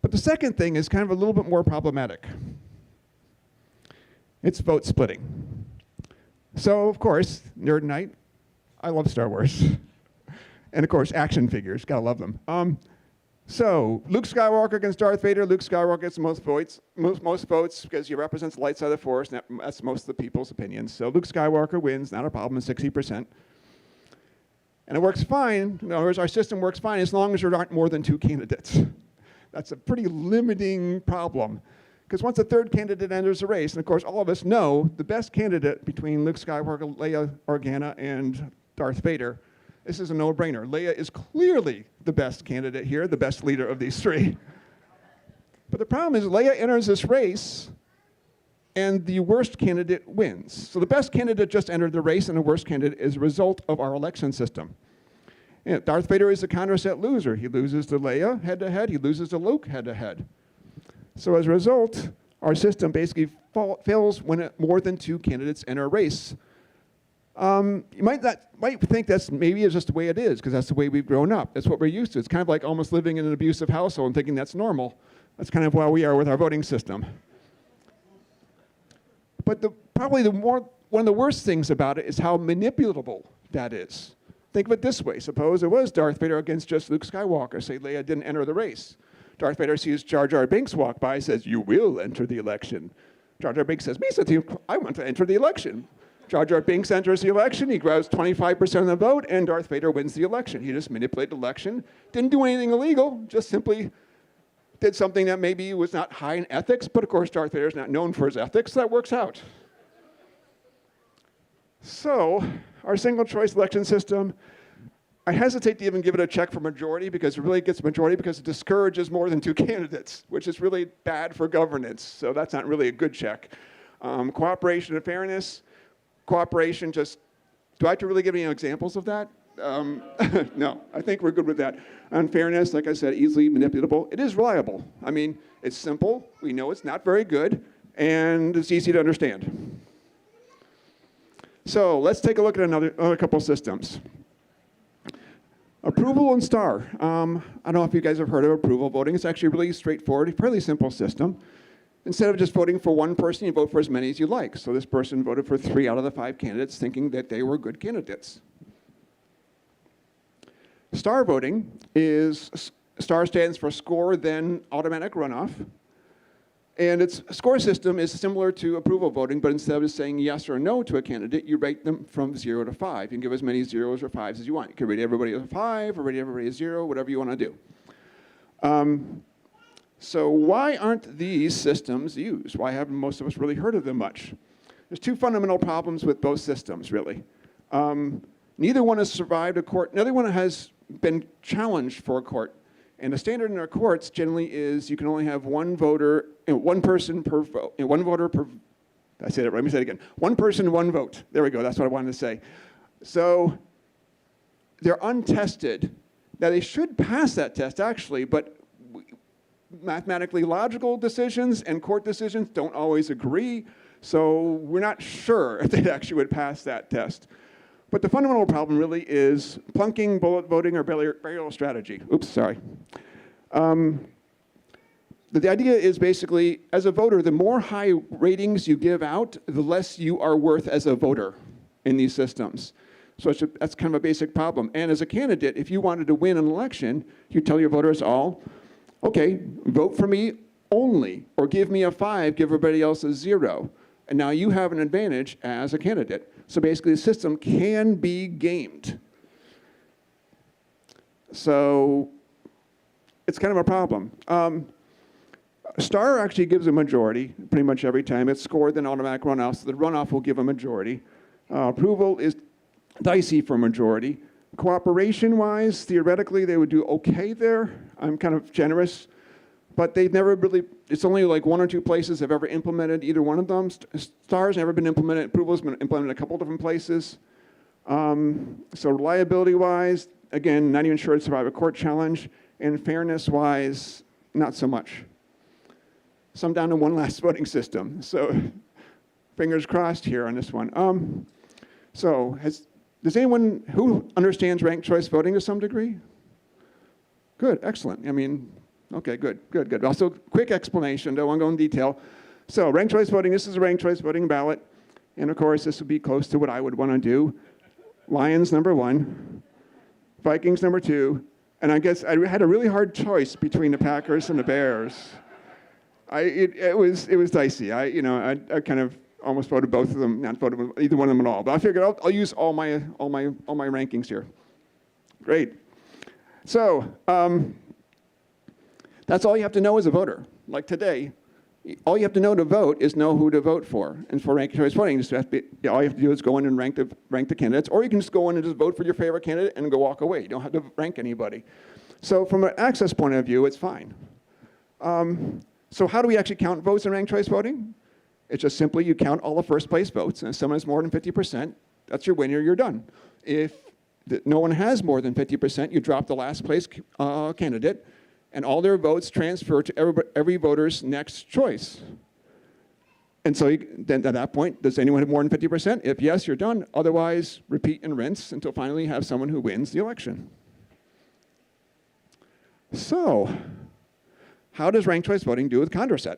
But the second thing is kind of a little bit more problematic. It's vote splitting. So, of course, Nerd Nite, I love Star Wars. And of course, action figures, gotta love them. So, Luke Skywalker against Darth Vader. Luke Skywalker gets the most votes because he represents the light side of the Force, and that's most of the people's opinions. So Luke Skywalker wins, not a problem, 60%. And it works fine, in other words, our system works fine as long as there aren't more than two candidates. That's a pretty limiting problem. Because once a third candidate enters the race, and of course all of us know the best candidate between Luke Skywalker, Leia Organa, and Darth Vader, this is a no-brainer. Leia is clearly the best candidate here, the best leader of these three. But the problem is Leia enters this race, and the worst candidate wins. So the best candidate just entered the race, and the worst candidate is a result of our election system. And Darth Vader is a Condorcet loser. He loses to Leia head-to-head. He loses to Luke head-to-head. So as a result, our system basically fails when more than two candidates enter a race. You might think that's maybe it's just the way it is, because that's the way we've grown up. That's what we're used to. It's kind of like almost living in an abusive household and thinking that's normal. That's kind of where we are with our voting system. But probably one of the worst things about it is how manipulatable that is. Think of it this way. Suppose it was Darth Vader against just Luke Skywalker. Say Leia didn't enter the race. Darth Vader sees Jar Jar Binks walk by and says, you will enter the election. Jar Jar Binks says, I want to enter the election. Jar Jar Binks enters the election, he grabs 25% of the vote, and Darth Vader wins the election. He just manipulated the election, didn't do anything illegal, just simply did something that maybe was not high in ethics, but of course Darth Vader is not known for his ethics, so that works out. So, our single choice election system, I hesitate to even give it a check for majority because it really gets majority because it discourages more than two candidates, which is really bad for governance, so that's not really a good check. Cooperation and fairness. Cooperation, just, do I have to really give any examples of that? No, I think we're good with that. Unfairness, like I said, easily manipulable. It is reliable. I mean, it's simple. We know it's not very good, and it's easy to understand. So let's take a look at another couple systems. Approval and star. I don't know if you guys have heard of approval voting. It's actually a really straightforward, fairly simple system. Instead of just voting for one person, you vote for as many as you like. So this person voted for 3 out of the 5 candidates, thinking that they were good candidates. Star voting is, star stands for score, then automatic runoff. And its score system is similar to approval voting, but instead of just saying yes or no to a candidate, you rate them from 0 to 5. You can give as many 0s or 5s as you want. You can rate everybody as a 5, or rate everybody as 0, whatever you want to do. So why aren't these systems used? Why haven't most of us really heard of them much? There's 2 fundamental problems with both systems, really. Neither one has survived a court. Neither one has been challenged for a court. And the standard in our courts generally is you can only have one voter, one person per vote, one voter per, did I say that right? Let me say it again. One person, one vote. There we go, that's what I wanted to say. So they're untested. Now they should pass that test actually, but mathematically logical decisions and court decisions don't always agree, so we're not sure if they actually would pass that test. But the fundamental problem really is plunking, bullet voting, or burial strategy. Oops, sorry. The idea is basically, as a voter, the more high ratings you give out, the less you are worth as a voter in these systems. So that's kind of a basic problem. And as a candidate, if you wanted to win an election, you tell your voters all, Okay, vote for me only, or give me a 5, give everybody else a 0. And now you have an advantage as a candidate. So basically the system can be gamed. So it's kind of a problem. Star actually gives a majority pretty much every time. It's scored, then automatic runoff, so the runoff will give a majority. Approval is dicey for majority. Cooperation-wise, theoretically, they would do okay there. I'm kind of generous. But they've never really, it's only like 1 or 2 places have ever implemented either one of them. Star's never been implemented. Approval's been implemented in a couple different places. So reliability-wise, again, not even sure to survive a court challenge. And fairness-wise, not so much. So I'm down to one last voting system. So fingers crossed here on this one. Does anyone who understands ranked choice voting to some degree? Good, excellent. I mean, okay, good. Also, quick explanation, don't want to go in detail. So ranked choice voting, this is a ranked choice voting ballot. And of course, this would be close to what I would want to do. Lions, number 1. Vikings, number 2. And I guess I had a really hard choice between the Packers and the Bears. It was dicey. I kind of almost voted both of them, not voted either one of them at all. But I figured I'll use all my rankings here. Great. So that's all you have to know as a voter. Like today, all you have to know to vote is know who to vote for. And for ranked choice voting, all you have to do is go in and rank the candidates, or you can just go in and just vote for your favorite candidate and go walk away. You don't have to rank anybody. So from an access point of view, it's fine. So how do we actually count votes in ranked choice voting? It's just simply you count all the first place votes, and if someone has more than 50%, that's your winner, you're done. If no one has more than 50%, you drop the last place candidate, and all their votes transfer to every voter's next choice. And so then at that point, does anyone have more than 50%? If yes, you're done. Otherwise, repeat and rinse until finally you have someone who wins the election. So how does ranked choice voting do with Condorcet?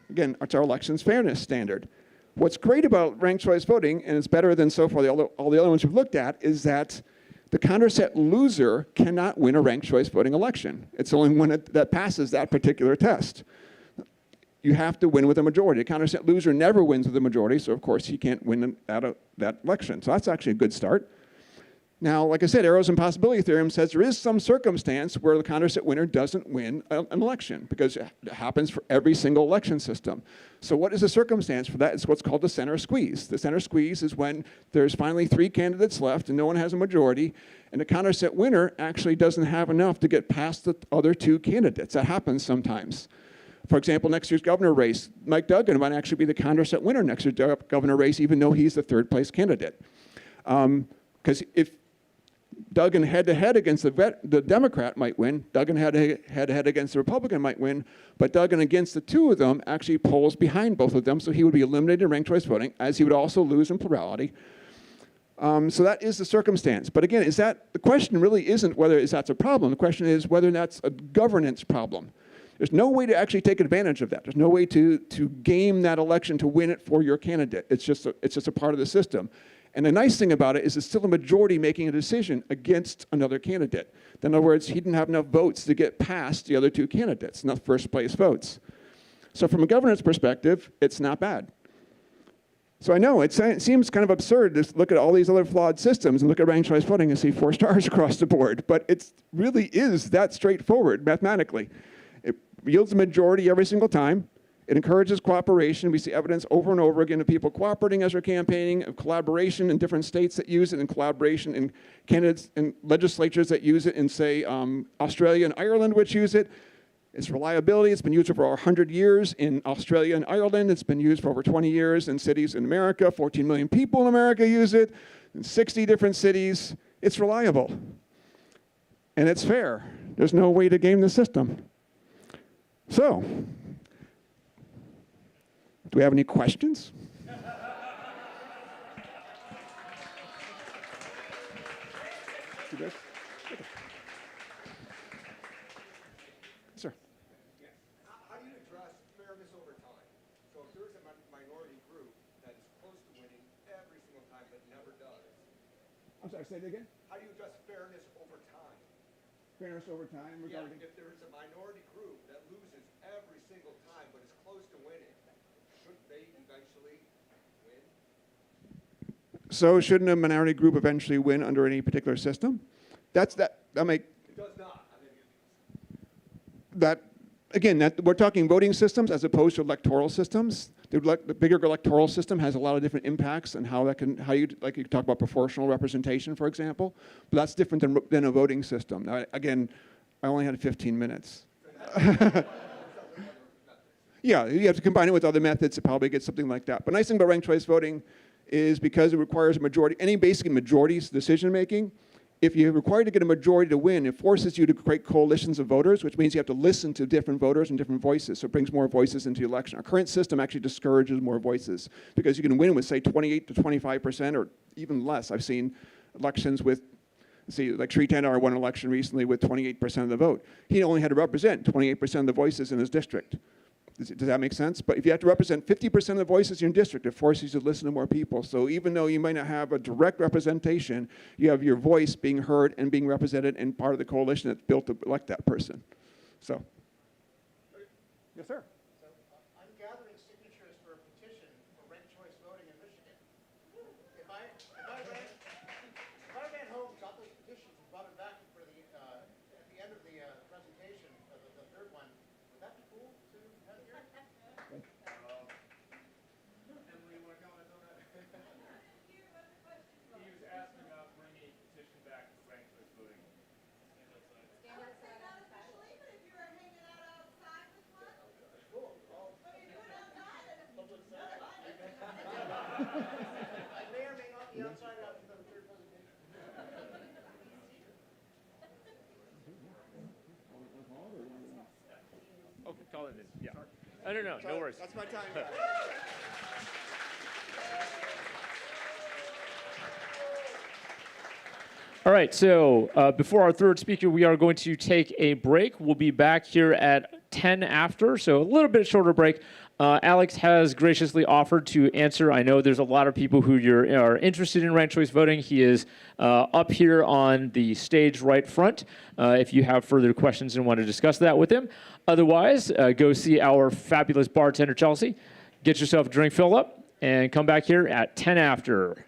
Again, it's our elections fairness standard. What's great about ranked choice voting, and it's better than so far all the other ones we've looked at, is that the Condorcet loser cannot win a ranked choice voting election. It's the only one that passes that particular test. You have to win with a majority. A Condorcet loser never wins with a majority, so of course he can't win that election. So that's actually a good start. Now, like I said, Arrow's impossibility theorem says there is some circumstance where the Condorcet winner doesn't win an election, because it happens for every single election system. So what is the circumstance for that? It's what's called the center squeeze. The center squeeze is when there's finally 3 candidates left and no one has a majority, and the Condorcet winner actually doesn't have enough to get past the other 2 candidates. That happens sometimes. For example, next year's governor race, Mike Duggan might actually be the Condorcet winner next year's governor race, even though he's the 3rd place candidate. Because if Duggan head-to-head against the Democrat might win, Duggan head-to-head against the Republican might win, but Duggan against the 2 of them actually polls behind both of them, so he would be eliminated in ranked choice voting, as he would also lose in plurality. So that is the circumstance. But again, the question really isn't whether that's a problem. The question is whether that's a governance problem. There's no way to actually take advantage of that. There's no way to game that election to win it for your candidate. It's just a part of the system. And the nice thing about it is it's still a majority making a decision against another candidate. In other words, he didn't have enough votes to get past the other 2 candidates, enough first place votes. So from a governance perspective, it's not bad. So I know it seems kind of absurd to look at all these other flawed systems and look at ranked choice voting and see 4 stars across the board, but it really is that straightforward mathematically. It yields a majority every single time. It encourages cooperation. We see evidence over and over again of people cooperating as they're campaigning, of collaboration in different states that use it, and collaboration in candidates and legislatures that use it in, say, Australia and Ireland, which use it. Its reliability, it's been used for over 100 years in Australia and Ireland. It's been used for over 20 years in cities in America. 14 million people in America use it, in 60 different cities. It's reliable. And it's fair. There's no way to game the system. So, do we have any questions? Sir. How do you address fairness over time? So if there's a minority group that is close to winning every single time but never does, I'm sorry, say it again? how do you address fairness over time? Fairness over time Yeah, regarding. if there is a minority group that loses every single time but is close to winning, shouldn't they eventually win? So shouldn't a minority group eventually win under any particular system? That make It does not. I mean, that again. That we're talking voting systems as opposed to electoral systems. The bigger electoral system has a lot of different impacts and how you talk about proportional representation, for example. But that's different than a voting system. Now, again, I only had 15 minutes. Yeah, you have to combine it with other methods to probably get something like that. But nice thing about ranked choice voting is because it requires a majority, any basically majorities decision making. If you're required to get a majority to win, it forces you to create coalitions of voters, which means you have to listen to different voters and different voices. So it brings more voices into the election. Our current system actually discourages more voices because you can win with, say, 28 to 25% or even less. I've seen elections with, like Sri Tandar won an election recently with 28% of the vote. He only had to represent 28% of the voices in his district. Does that make sense? But if you have to represent 50% of the voices in your district, it forces you to listen to more people. So even though you might not have a direct representation, you have your voice being heard and being represented and part of the coalition that's built to elect that person. So, yes, sir. So I'm gathering signatures for a petition for ranked choice voting in Michigan. If I ran home, got those petitions, and brought them back for the at the end of the presentation, the third one, would that be cool to have here? Emily, you want to comment on that? He was asking about bringing a petition back to ranked choice voting. I may or may not be outside after the third presentation. Okay, call it in. Yeah. No worries. That's my time, guys. All right, so before our third speaker, we are going to take a break. We'll be back here at 10 after, so a little bit shorter break. Alex has graciously offered to answer. I know there's a lot of people who are interested in ranked choice voting. He is up here on the stage right front if you have further questions and want to discuss that with him. Otherwise, go see our fabulous bartender, Chelsea. Get yourself a drink fill up and come back here at 10 after.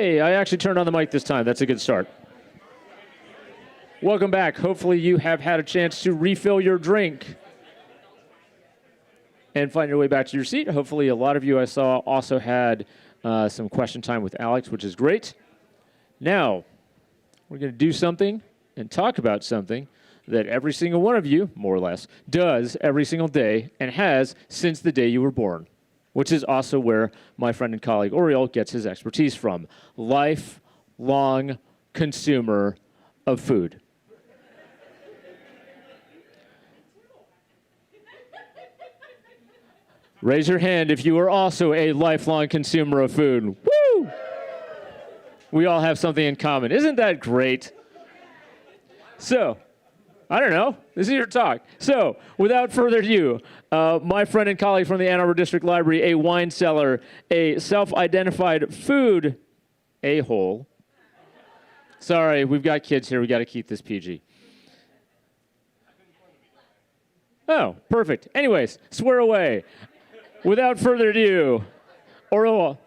Hey, I actually turned on the mic this time. That's a good start. Welcome back. Hopefully you have had a chance to refill your drink and find your way back to your seat. Hopefully a lot of you I saw also had some question time with Alex, which is great. Now, we're going to do something and talk about something that every single one of you, more or less, does every single day and has since the day you were born, which is also where my friend and colleague Oriol gets his expertise from. Lifelong consumer of food. Raise your hand if you are also a lifelong consumer of food. Woo! We all have something in common. Isn't that great? So, I don't know. This is your talk. So, without further ado, my friend and colleague from the Ann Arbor District Library, a wine seller, a self-identified food a-hole. Sorry, we've got kids here. We got to keep this PG. Oh, perfect. Anyways, swear away. Without further ado, Oriol.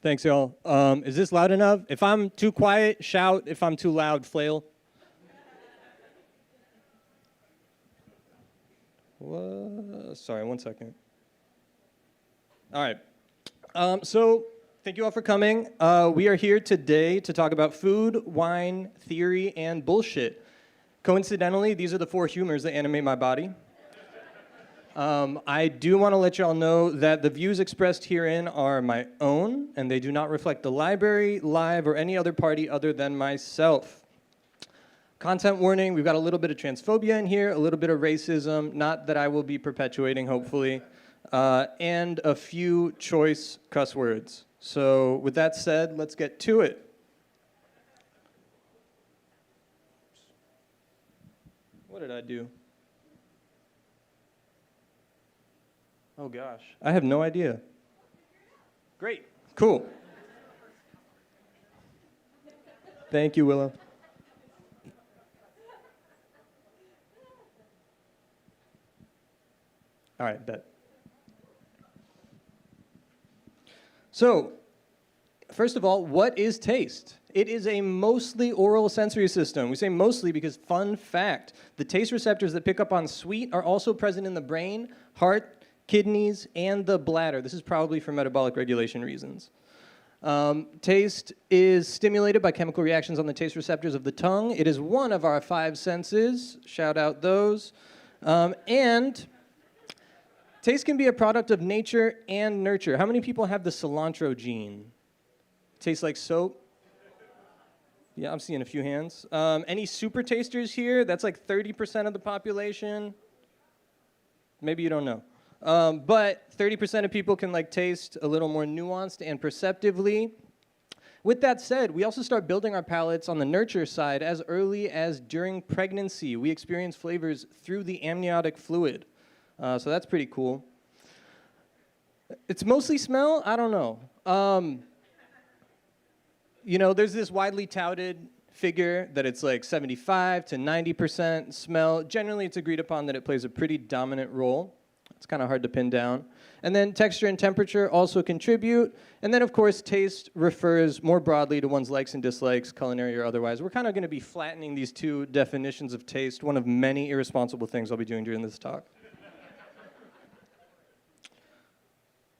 Thanks, y'all. Is this loud enough? If I'm too quiet, shout. If I'm too loud, flail. Sorry, 1 second. All right. So thank you all for coming. We are here today to talk about food, wine, theory, and bullshit. Coincidentally, these are the 4 humors that animate my body. I do want to let y'all know that the views expressed herein are my own, and they do not reflect the library, live, or any other party other than myself. Content warning, we've got a little bit of transphobia in here, a little bit of racism, not that I will be perpetuating, hopefully, and a few choice cuss words. So with that said, let's get to it. What did I do? Oh gosh, I have no idea. Great, cool. Thank you, Willow. All right, bet. So, first of all, what is taste? It is a mostly oral sensory system. We say mostly because, fun fact, the taste receptors that pick up on sweet are also present in the brain, heart, kidneys, and the bladder. This is probably for metabolic regulation reasons. Taste is stimulated by chemical reactions on the taste receptors of the tongue. It is one of our 5 senses. Shout out those. And taste can be a product of nature and nurture. How many people have the cilantro gene? Tastes like soap? Yeah, I'm seeing a few hands. Any super tasters here? That's like 30% of the population. Maybe you don't know. But 30% of people can like taste a little more nuanced and perceptively. With that said, we also start building our palates on the nurture side as early as during pregnancy. We experience flavors through the amniotic fluid. So that's pretty cool. It's mostly smell? I don't know. You know, there's this widely touted figure that it's like 75 to 90% smell. Generally, it's agreed upon that it plays a pretty dominant role. It's kind of hard to pin down. And then texture and temperature also contribute. And then, of course, taste refers more broadly to one's likes and dislikes, culinary or otherwise. We're kind of going to be flattening these 2 definitions of taste, one of many irresponsible things I'll be doing during this talk.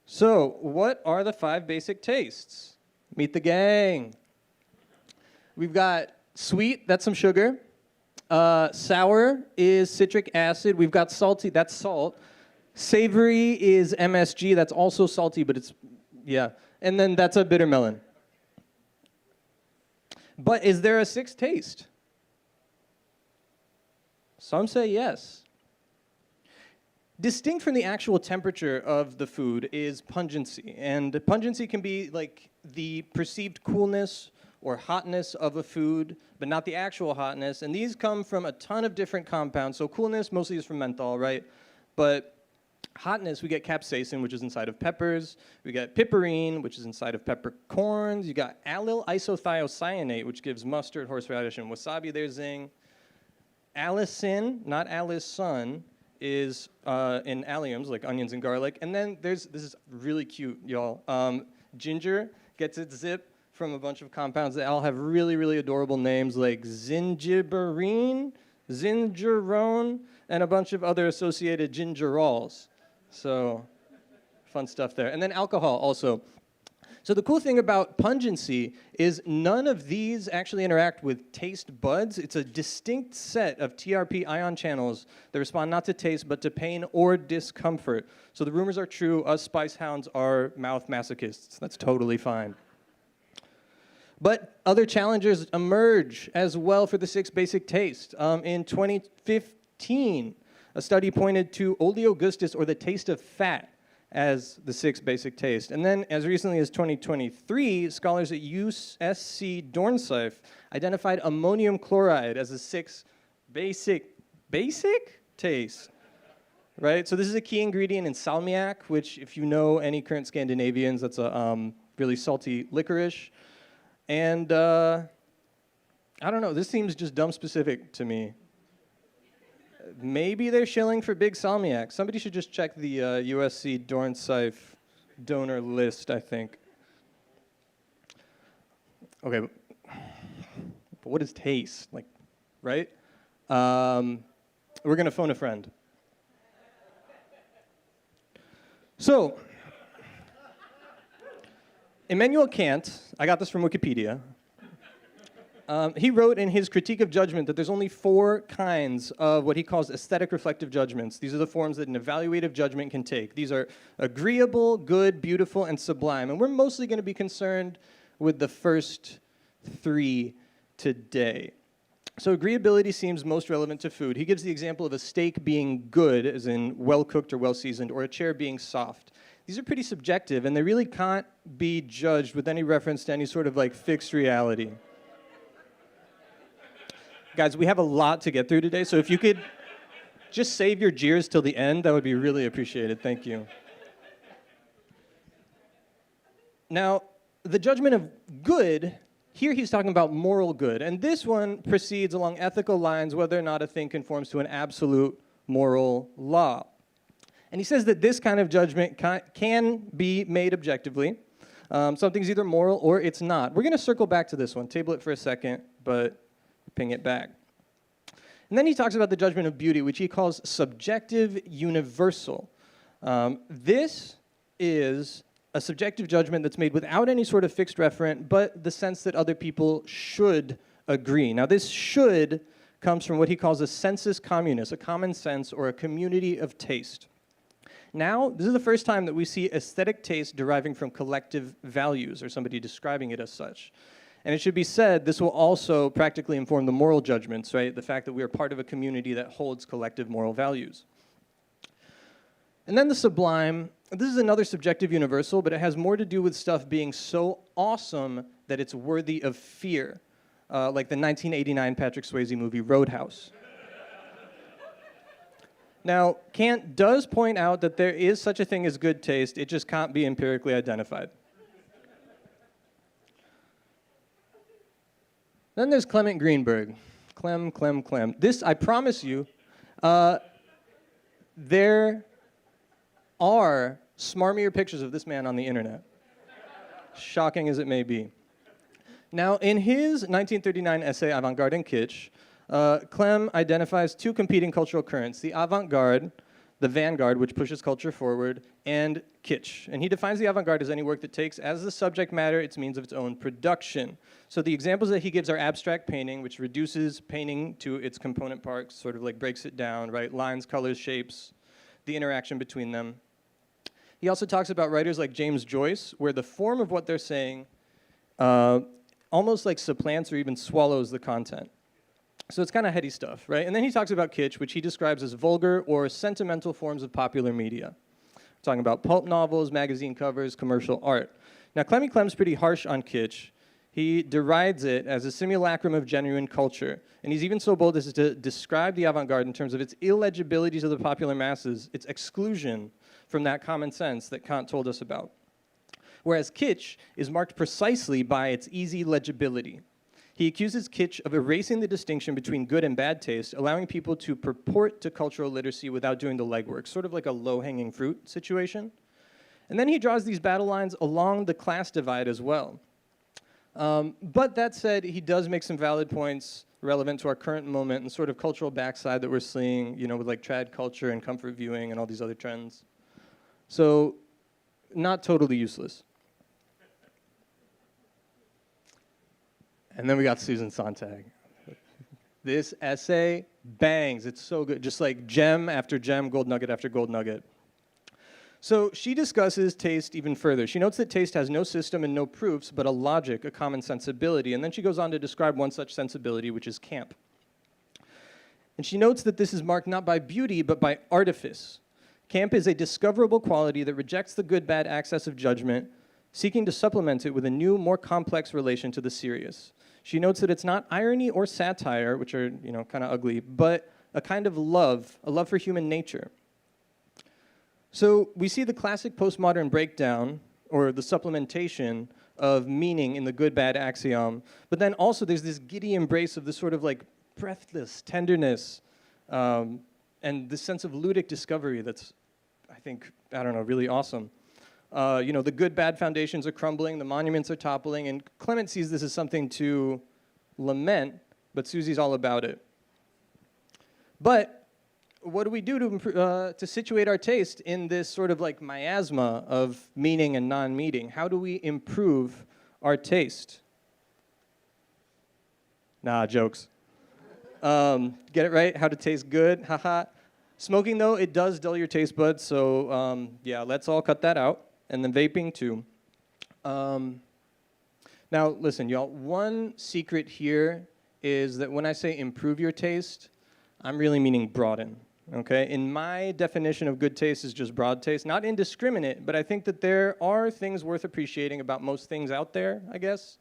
So, what are the 5 basic tastes? Meet the gang. We've got sweet, that's some sugar. Sour is citric acid. We've got salty, that's salt. Savory is MSG, that's also salty, but it's, yeah. And then that's a bitter melon. But is there a 6th taste? Some say yes. Distinct from the actual temperature of the food is pungency. And pungency can be like the perceived coolness or hotness of a food, but not the actual hotness. And these come from a ton of different compounds. So coolness mostly is from menthol, right? But hotness, we get capsaicin, which is inside of peppers. We get piperine, which is inside of peppercorns. You got allyl isothiocyanate, which gives mustard, horseradish, and wasabi their zing. Allicin, not Alice Sun, is in alliums, like onions and garlic. And then this is really cute, y'all. Ginger gets its zip from a bunch of compounds that all have really, really adorable names like zingiberine, zingerone, and a bunch of other associated gingerols. So fun stuff there. And then alcohol also. So the cool thing about pungency is none of these actually interact with taste buds. It's a distinct set of TRP ion channels that respond not to taste but to pain or discomfort. So the rumors are true. Us spice hounds are mouth masochists. That's totally fine. But other challengers emerge as well for the 6 basic tastes. In 2015, a study pointed to oleogustus, or the taste of fat, as the 6 basic taste. And then as recently as 2023, scholars at USC Dornsife identified ammonium chloride as a 6 basic taste, right? So this is a key ingredient in salmiak, which if you know any current Scandinavians, that's a really salty licorice. And I don't know, this seems just dumb specific to me. Maybe they're shilling for big salmiak. Somebody should just check the USC Dornsife donor list, I think. Okay, but what is taste? Like, right? We're gonna phone a friend. So, Immanuel Kant, I got this from Wikipedia. He wrote in his Critique of Judgment that there's only 4 kinds of what he calls aesthetic reflective judgments. These are the forms that an evaluative judgment can take. These are agreeable, good, beautiful, and sublime. And we're mostly going to be concerned with the first 3 today. So agreeability seems most relevant to food. He gives the example of a steak being good, as in well-cooked or well-seasoned, or a chair being soft. These are pretty subjective, and they really can't be judged with any reference to any sort of like fixed reality. Guys, we have a lot to get through today, so if you could just save your jeers till the end, that would be really appreciated. Thank you. Now, the judgment of good, here he's talking about moral good, and this one proceeds along ethical lines whether or not a thing conforms to an absolute moral law. And he says that this kind of judgment can be made objectively. Something's either moral or it's not. We're going to circle back to this one, table it for a second, but ping it back. And then he talks about the judgment of beauty, which he calls subjective universal. This is a subjective judgment that's made without any sort of fixed referent, but the sense that other people should agree. Now, this should comes from what he calls a sensus communis, a common sense or a community of taste. Now, this is the first time that we see aesthetic taste deriving from collective values or somebody describing it as such. And it should be said, this will also practically inform the moral judgments, right? The fact that we are part of a community that holds collective moral values. And then the sublime, this is another subjective universal, but it has more to do with stuff being so awesome that it's worthy of fear, like the 1989 Patrick Swayze movie Roadhouse. Now, Kant does point out that there is such a thing as good taste, it just can't be empirically identified. Then there's Clement Greenberg. Clem. This, I promise you, there are smarmier pictures of this man on the internet. Shocking as it may be. Now, in his 1939 essay, Avant-Garde and Kitsch, Clem identifies 2 competing cultural currents, the avant-garde, the vanguard, which pushes culture forward, and kitsch. And he defines the avant-garde as any work that takes as the subject matter its means of its own production. So the examples that he gives are abstract painting, which reduces painting to its component parts, sort of like breaks it down, right? Lines, colors, shapes, the interaction between them. He also talks about writers like James Joyce, where the form of what they're saying almost like supplants or even swallows the content. So it's kind of heady stuff, right? And then he talks about kitsch, which he describes as vulgar or sentimental forms of popular media. We're talking about pulp novels, magazine covers, commercial art. Now, Clem's pretty harsh on kitsch. He derides it as a simulacrum of genuine culture. And he's even so bold as to describe the avant-garde in terms of its illegibility to the popular masses, its exclusion from that common sense that Kant told us about. Whereas kitsch is marked precisely by its easy legibility. He accuses kitsch of erasing the distinction between good and bad taste, allowing people to purport to cultural literacy without doing the legwork, sort of like a low-hanging fruit situation. And then he draws these battle lines along the class divide as well. But that said, he does make some valid points relevant to our current moment and sort of cultural backside that we're seeing, with like trad culture and comfort viewing and all these other trends. So, not totally useless. And then we got Susan Sontag. This essay bangs. It's so good. Just like gem after gem, gold nugget after gold nugget. So she discusses taste even further. She notes that taste has no system and no proofs, but a logic, a common sensibility. And then she goes on to describe one such sensibility, which is camp. And she notes that this is marked not by beauty, but by artifice. Camp is a discoverable quality that rejects the good-bad access of judgment, seeking to supplement it with a new, more complex relation to the serious. She notes that it's not irony or satire, which are, kind of ugly, but a kind of love, a love for human nature. So we see the classic postmodern breakdown, or the supplementation of meaning in the good-bad axiom, but then also there's this giddy embrace of this sort of like breathless tenderness and this sense of ludic discovery that's, I think, really awesome. The good-bad foundations are crumbling, the monuments are toppling, and Clement sees this as something to lament, but Susie's all about it. But what do we do to situate our taste in this sort of like miasma of meaning and non-meaning? How do we improve our taste? Nah, jokes. Get it right? How to taste good? Haha. Smoking, though, it does dull your taste buds, so yeah, let's all cut that out. And then vaping, too. Now, listen, y'all, one secret here is that when I say improve your taste, I'm really meaning broaden, okay? In my definition of good taste is just broad taste, not indiscriminate, but I think that there are things worth appreciating about most things out there, I guess.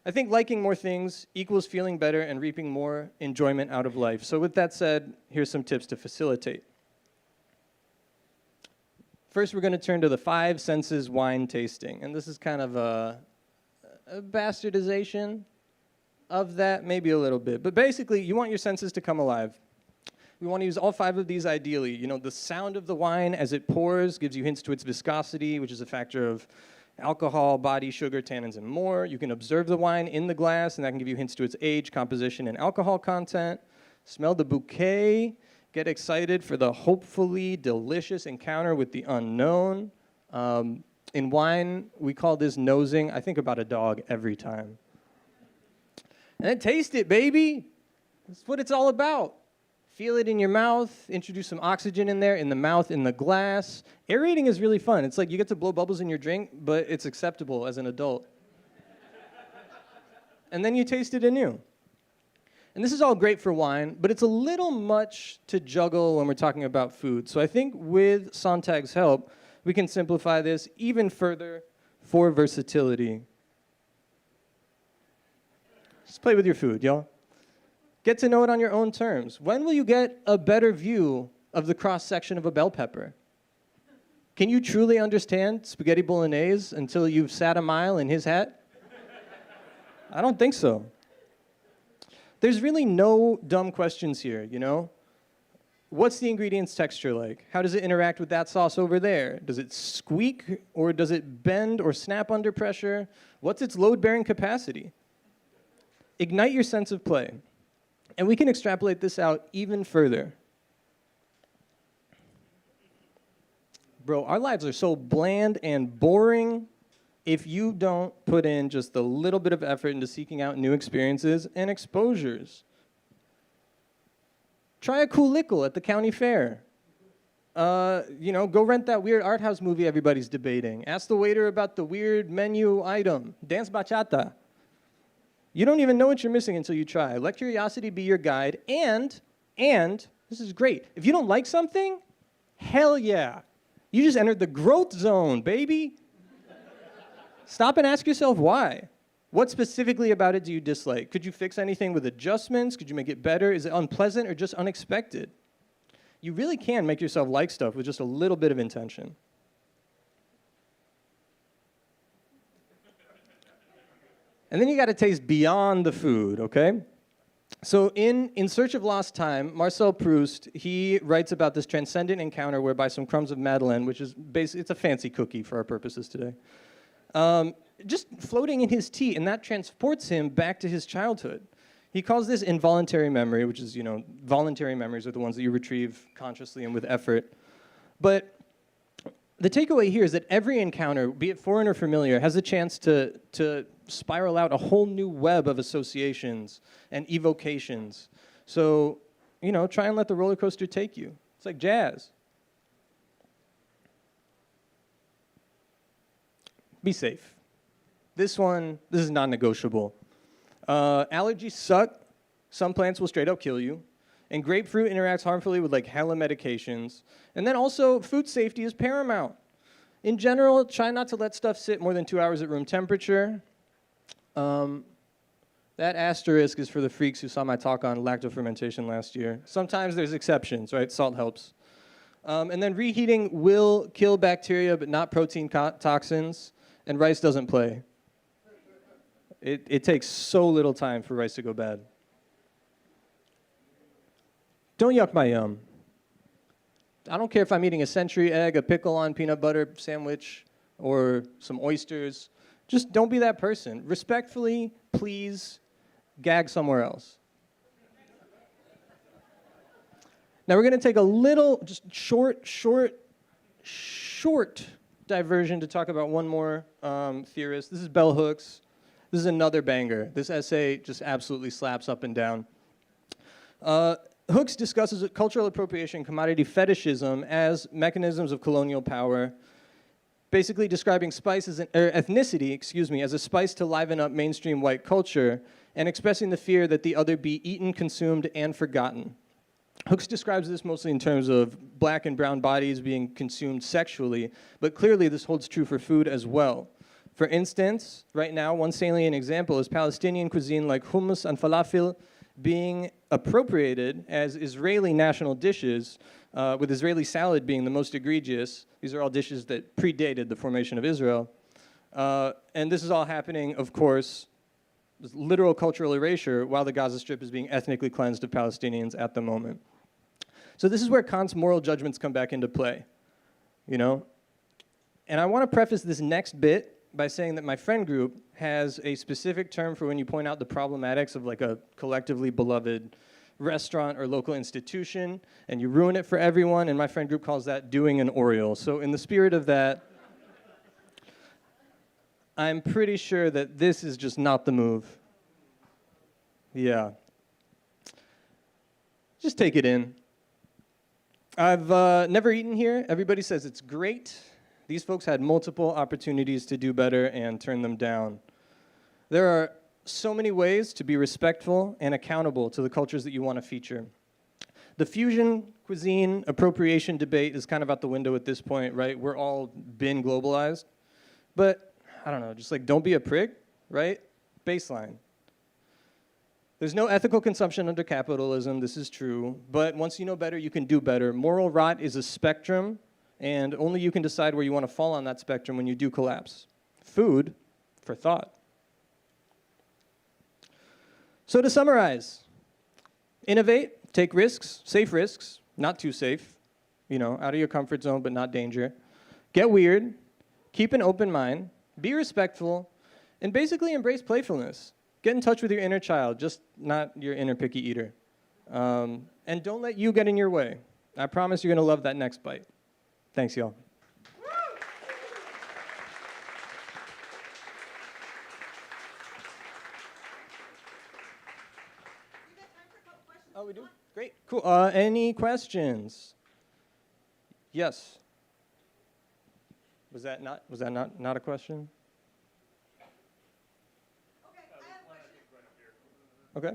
I think liking more things equals feeling better and reaping more enjoyment out of life. So with that said, here's some tips to facilitate. First, we're going to turn to the 5 senses wine tasting. And this is kind of a bastardization of that, maybe a little bit. But basically, you want your senses to come alive. We want to use all 5 of these ideally. The sound of the wine as it pours gives you hints to its viscosity, which is a factor of alcohol, body, sugar, tannins, and more. You can observe the wine in the glass, and that can give you hints to its age, composition, and alcohol content. Smell the bouquet. Get excited for the hopefully delicious encounter with the unknown. In wine, we call this nosing. I think about a dog every time. And then taste it, baby. That's what it's all about. Feel it in your mouth. Introduce some oxygen in there, in the mouth, in the glass. Aerating is really fun. It's like you get to blow bubbles in your drink, but it's acceptable as an adult. And then you taste it anew. And this is all great for wine, but it's a little much to juggle when we're talking about food. So I think with Sontag's help, we can simplify this even further for versatility. Just play with your food, y'all. Get to know it on your own terms. When will you get a better view of the cross-section of a bell pepper? Can you truly understand spaghetti bolognese until you've sat a mile in his hat? I don't think so. There's really no dumb questions here, What's the ingredient's texture like? How does it interact with that sauce over there? Does it squeak, or does it bend or snap under pressure? What's its load-bearing capacity? Ignite your sense of play. And we can extrapolate this out even further. Bro, our lives are so bland and boring if you don't put in just a little bit of effort into seeking out new experiences and exposures. Try a cool lickle at the county fair. Go rent that weird art house movie everybody's debating. Ask the waiter about the weird menu item. Dance bachata. You don't even know what you're missing until you try. Let curiosity be your guide. And, this is great, if you don't like something, hell yeah. You just entered the growth zone, baby. Stop and ask yourself why. What specifically about it do you dislike? Could you fix anything with adjustments? Could you make it better? Is it unpleasant or just unexpected? You really can make yourself like stuff with just a little bit of intention. And then you got to taste beyond the food, okay? So in Search of Lost Time, Marcel Proust, he writes about this transcendent encounter whereby some crumbs of Madeleine, which is basically, it's a fancy cookie for our purposes today, just floating in his tea, and that transports him back to his childhood. He calls this involuntary memory, which is, voluntary memories are the ones that you retrieve consciously and with effort. But the takeaway here is that every encounter, be it foreign or familiar, has a chance to spiral out a whole new web of associations and evocations. So, try and let the roller coaster take you. It's like jazz. Be safe. This is non-negotiable. Allergies suck. Some plants will straight up kill you. And grapefruit interacts harmfully with like hella medications. And then also, food safety is paramount. In general, try not to let stuff sit more than 2 hours at room temperature. That asterisk is for the freaks who saw my talk on lactofermentation last year. Sometimes there's exceptions, right? Salt helps. And then reheating will kill bacteria, but not protein toxins. And rice doesn't play. It takes so little time for rice to go bad. Don't yuck my yum. I don't care if I'm eating a century egg, a pickle on peanut butter sandwich, or some oysters. Just don't be that person. Respectfully, please gag somewhere else. Now we're going to take a little, just short diversion to talk about one more theorist. This is bell hooks. This is another banger. This essay just absolutely slaps up and down. Hooks discusses cultural appropriation and commodity fetishism as mechanisms of colonial power, basically describing ethnicity, as a spice to liven up mainstream white culture, and expressing the fear that the other be eaten, consumed, and forgotten. Hooks describes this mostly in terms of black and brown bodies being consumed sexually, but clearly this holds true for food as well. For instance, right now, one salient example is Palestinian cuisine like hummus and falafel being appropriated as Israeli national dishes, with Israeli salad being the most egregious. These are all dishes that predated the formation of Israel. And this is all happening, of course, this literal cultural erasure while the Gaza Strip is being ethnically cleansed of Palestinians at the moment. So this is where Kant's moral judgments come back into play, And I want to preface this next bit by saying that my friend group has a specific term for when you point out the problematics of like a collectively beloved restaurant or local institution, and you ruin it for everyone, and my friend group calls that doing an Oriole. So in the spirit of that, I'm pretty sure that this is just not the move. Yeah. Just take it in. I've never eaten here. Everybody says it's great. These folks had multiple opportunities to do better and turn them down. There are so many ways to be respectful and accountable to the cultures that you want to feature. The fusion cuisine appropriation debate is kind of out the window at this point, right? We're all been globalized. But, I don't know, just like don't be a prick, right? Baseline. There's no ethical consumption under capitalism, this is true. But once you know better, you can do better. Moral rot is a spectrum, and only you can decide where you want to fall on that spectrum when you do collapse. Food for thought. So to summarize, innovate, take risks, safe risks, not too safe, out of your comfort zone but not danger. Get weird, keep an open mind, be respectful, and basically embrace playfulness. Get in touch with your inner child, just not your inner picky eater. And don't let you get in your way. I promise you're going to love that next bite. Thanks, y'all. Oh, we do? Great. Cool. Any questions? Yes. Was that not a question? Okay.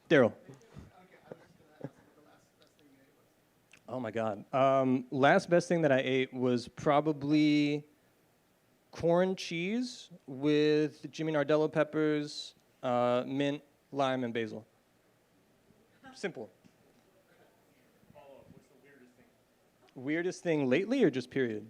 Daryl. Oh my God. Last best thing that I ate was probably corn cheese with Jimmy Nardello peppers, mint, lime, and basil. Simple. Follow-up. What's the weirdest thing? Weirdest thing lately or just period?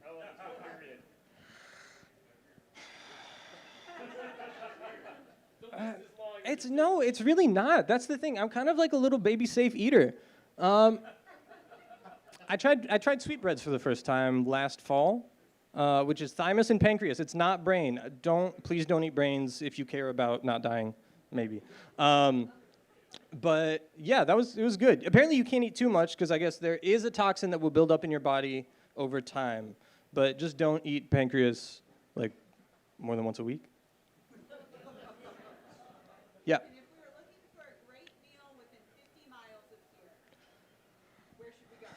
It's really not. That's the thing. I'm kind of like a little baby safe eater. I tried sweetbreads for the first time last fall, which is thymus and pancreas. It's not brain. Please don't eat brains if you care about not dying, maybe. But yeah, it was good. Apparently you can't eat too much because I guess there is a toxin that will build up in your body over time. But just don't eat pancreas like more than once a week. Yeah. And if we were looking for a great meal within 50 miles of here, where should we go?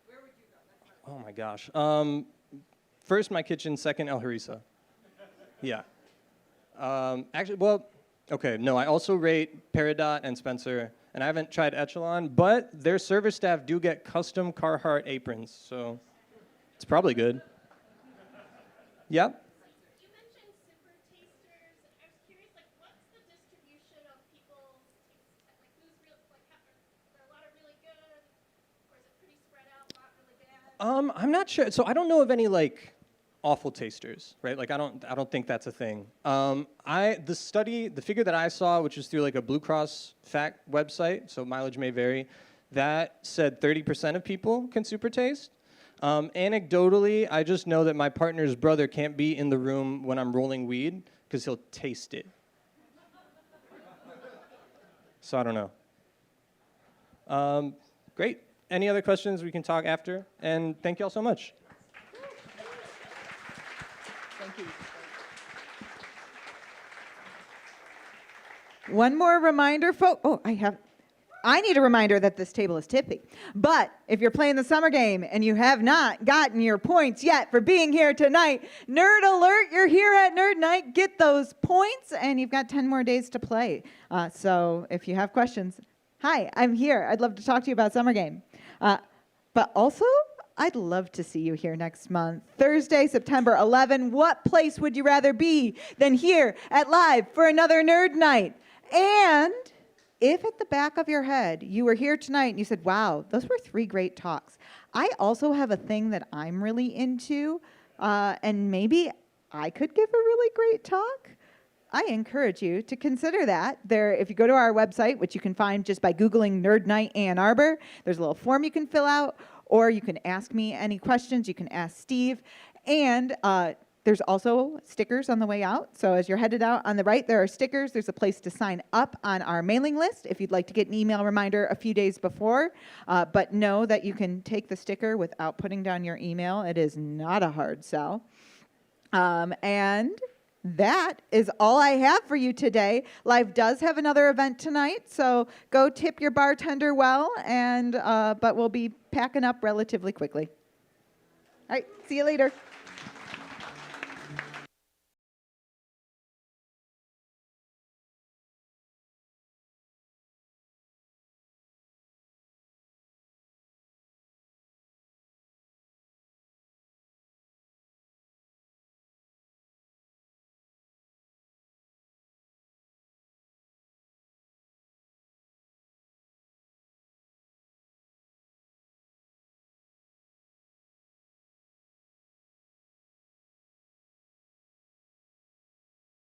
Where would you go? That's Oh my gosh. First my kitchen, second El Harissa. Yeah. Actually, well, okay, no, I also rate Peridot and Spencer, and I haven't tried Echelon, but their service staff do get custom Carhartt aprons, so it's probably good. Yep. You mentioned super tasters. I was curious, like, what's the distribution of people's taste? Like, who's real? Like, are there a lot of really good, or is it pretty spread out, not really bad? I'm not sure. So I don't know of any like awful tasters, right? Like I don't think that's a thing. The figure that I saw, which is through like a Blue Cross fact website, so mileage may vary, that said 30% of people can super taste. Anecdotally, I just know that my partner's brother can't be in the room when I'm rolling weed because he'll taste it. So I don't know. Great. Any other questions? We can talk after. And thank you all so much. Thank you. One more reminder, folks. Oh, I need a reminder that this table is tippy. But if you're playing the summer game and you have not gotten your points yet for being here tonight, Nerd Alert, you're here at Nerd Nite. Get those points, and you've got 10 more days to play. So if you have questions, hi, I'm here. I'd love to talk to you about summer game. But also, I'd love to see you here next month. Thursday, September 11. What place would you rather be than here at Live for another Nerd Nite? And if at the back of your head you were here tonight and you said, wow, those were 3 great talks. I also have a thing that I'm really into, and maybe I could give a really great talk. I encourage you to consider that. If you go to our website, which you can find just by Googling Nerd Nite Ann Arbor, there's a little form you can fill out, or you can ask me any questions. You can ask Steve. And there's also stickers on the way out. So as you're headed out on the right, there are stickers. There's a place to sign up on our mailing list if you'd like to get an email reminder a few days before. But know that you can take the sticker without putting down your email. It is not a hard sell. And that is all I have for you today. Live does have another event tonight, so go tip your bartender well, and but we'll be packing up relatively quickly. All right, see you later.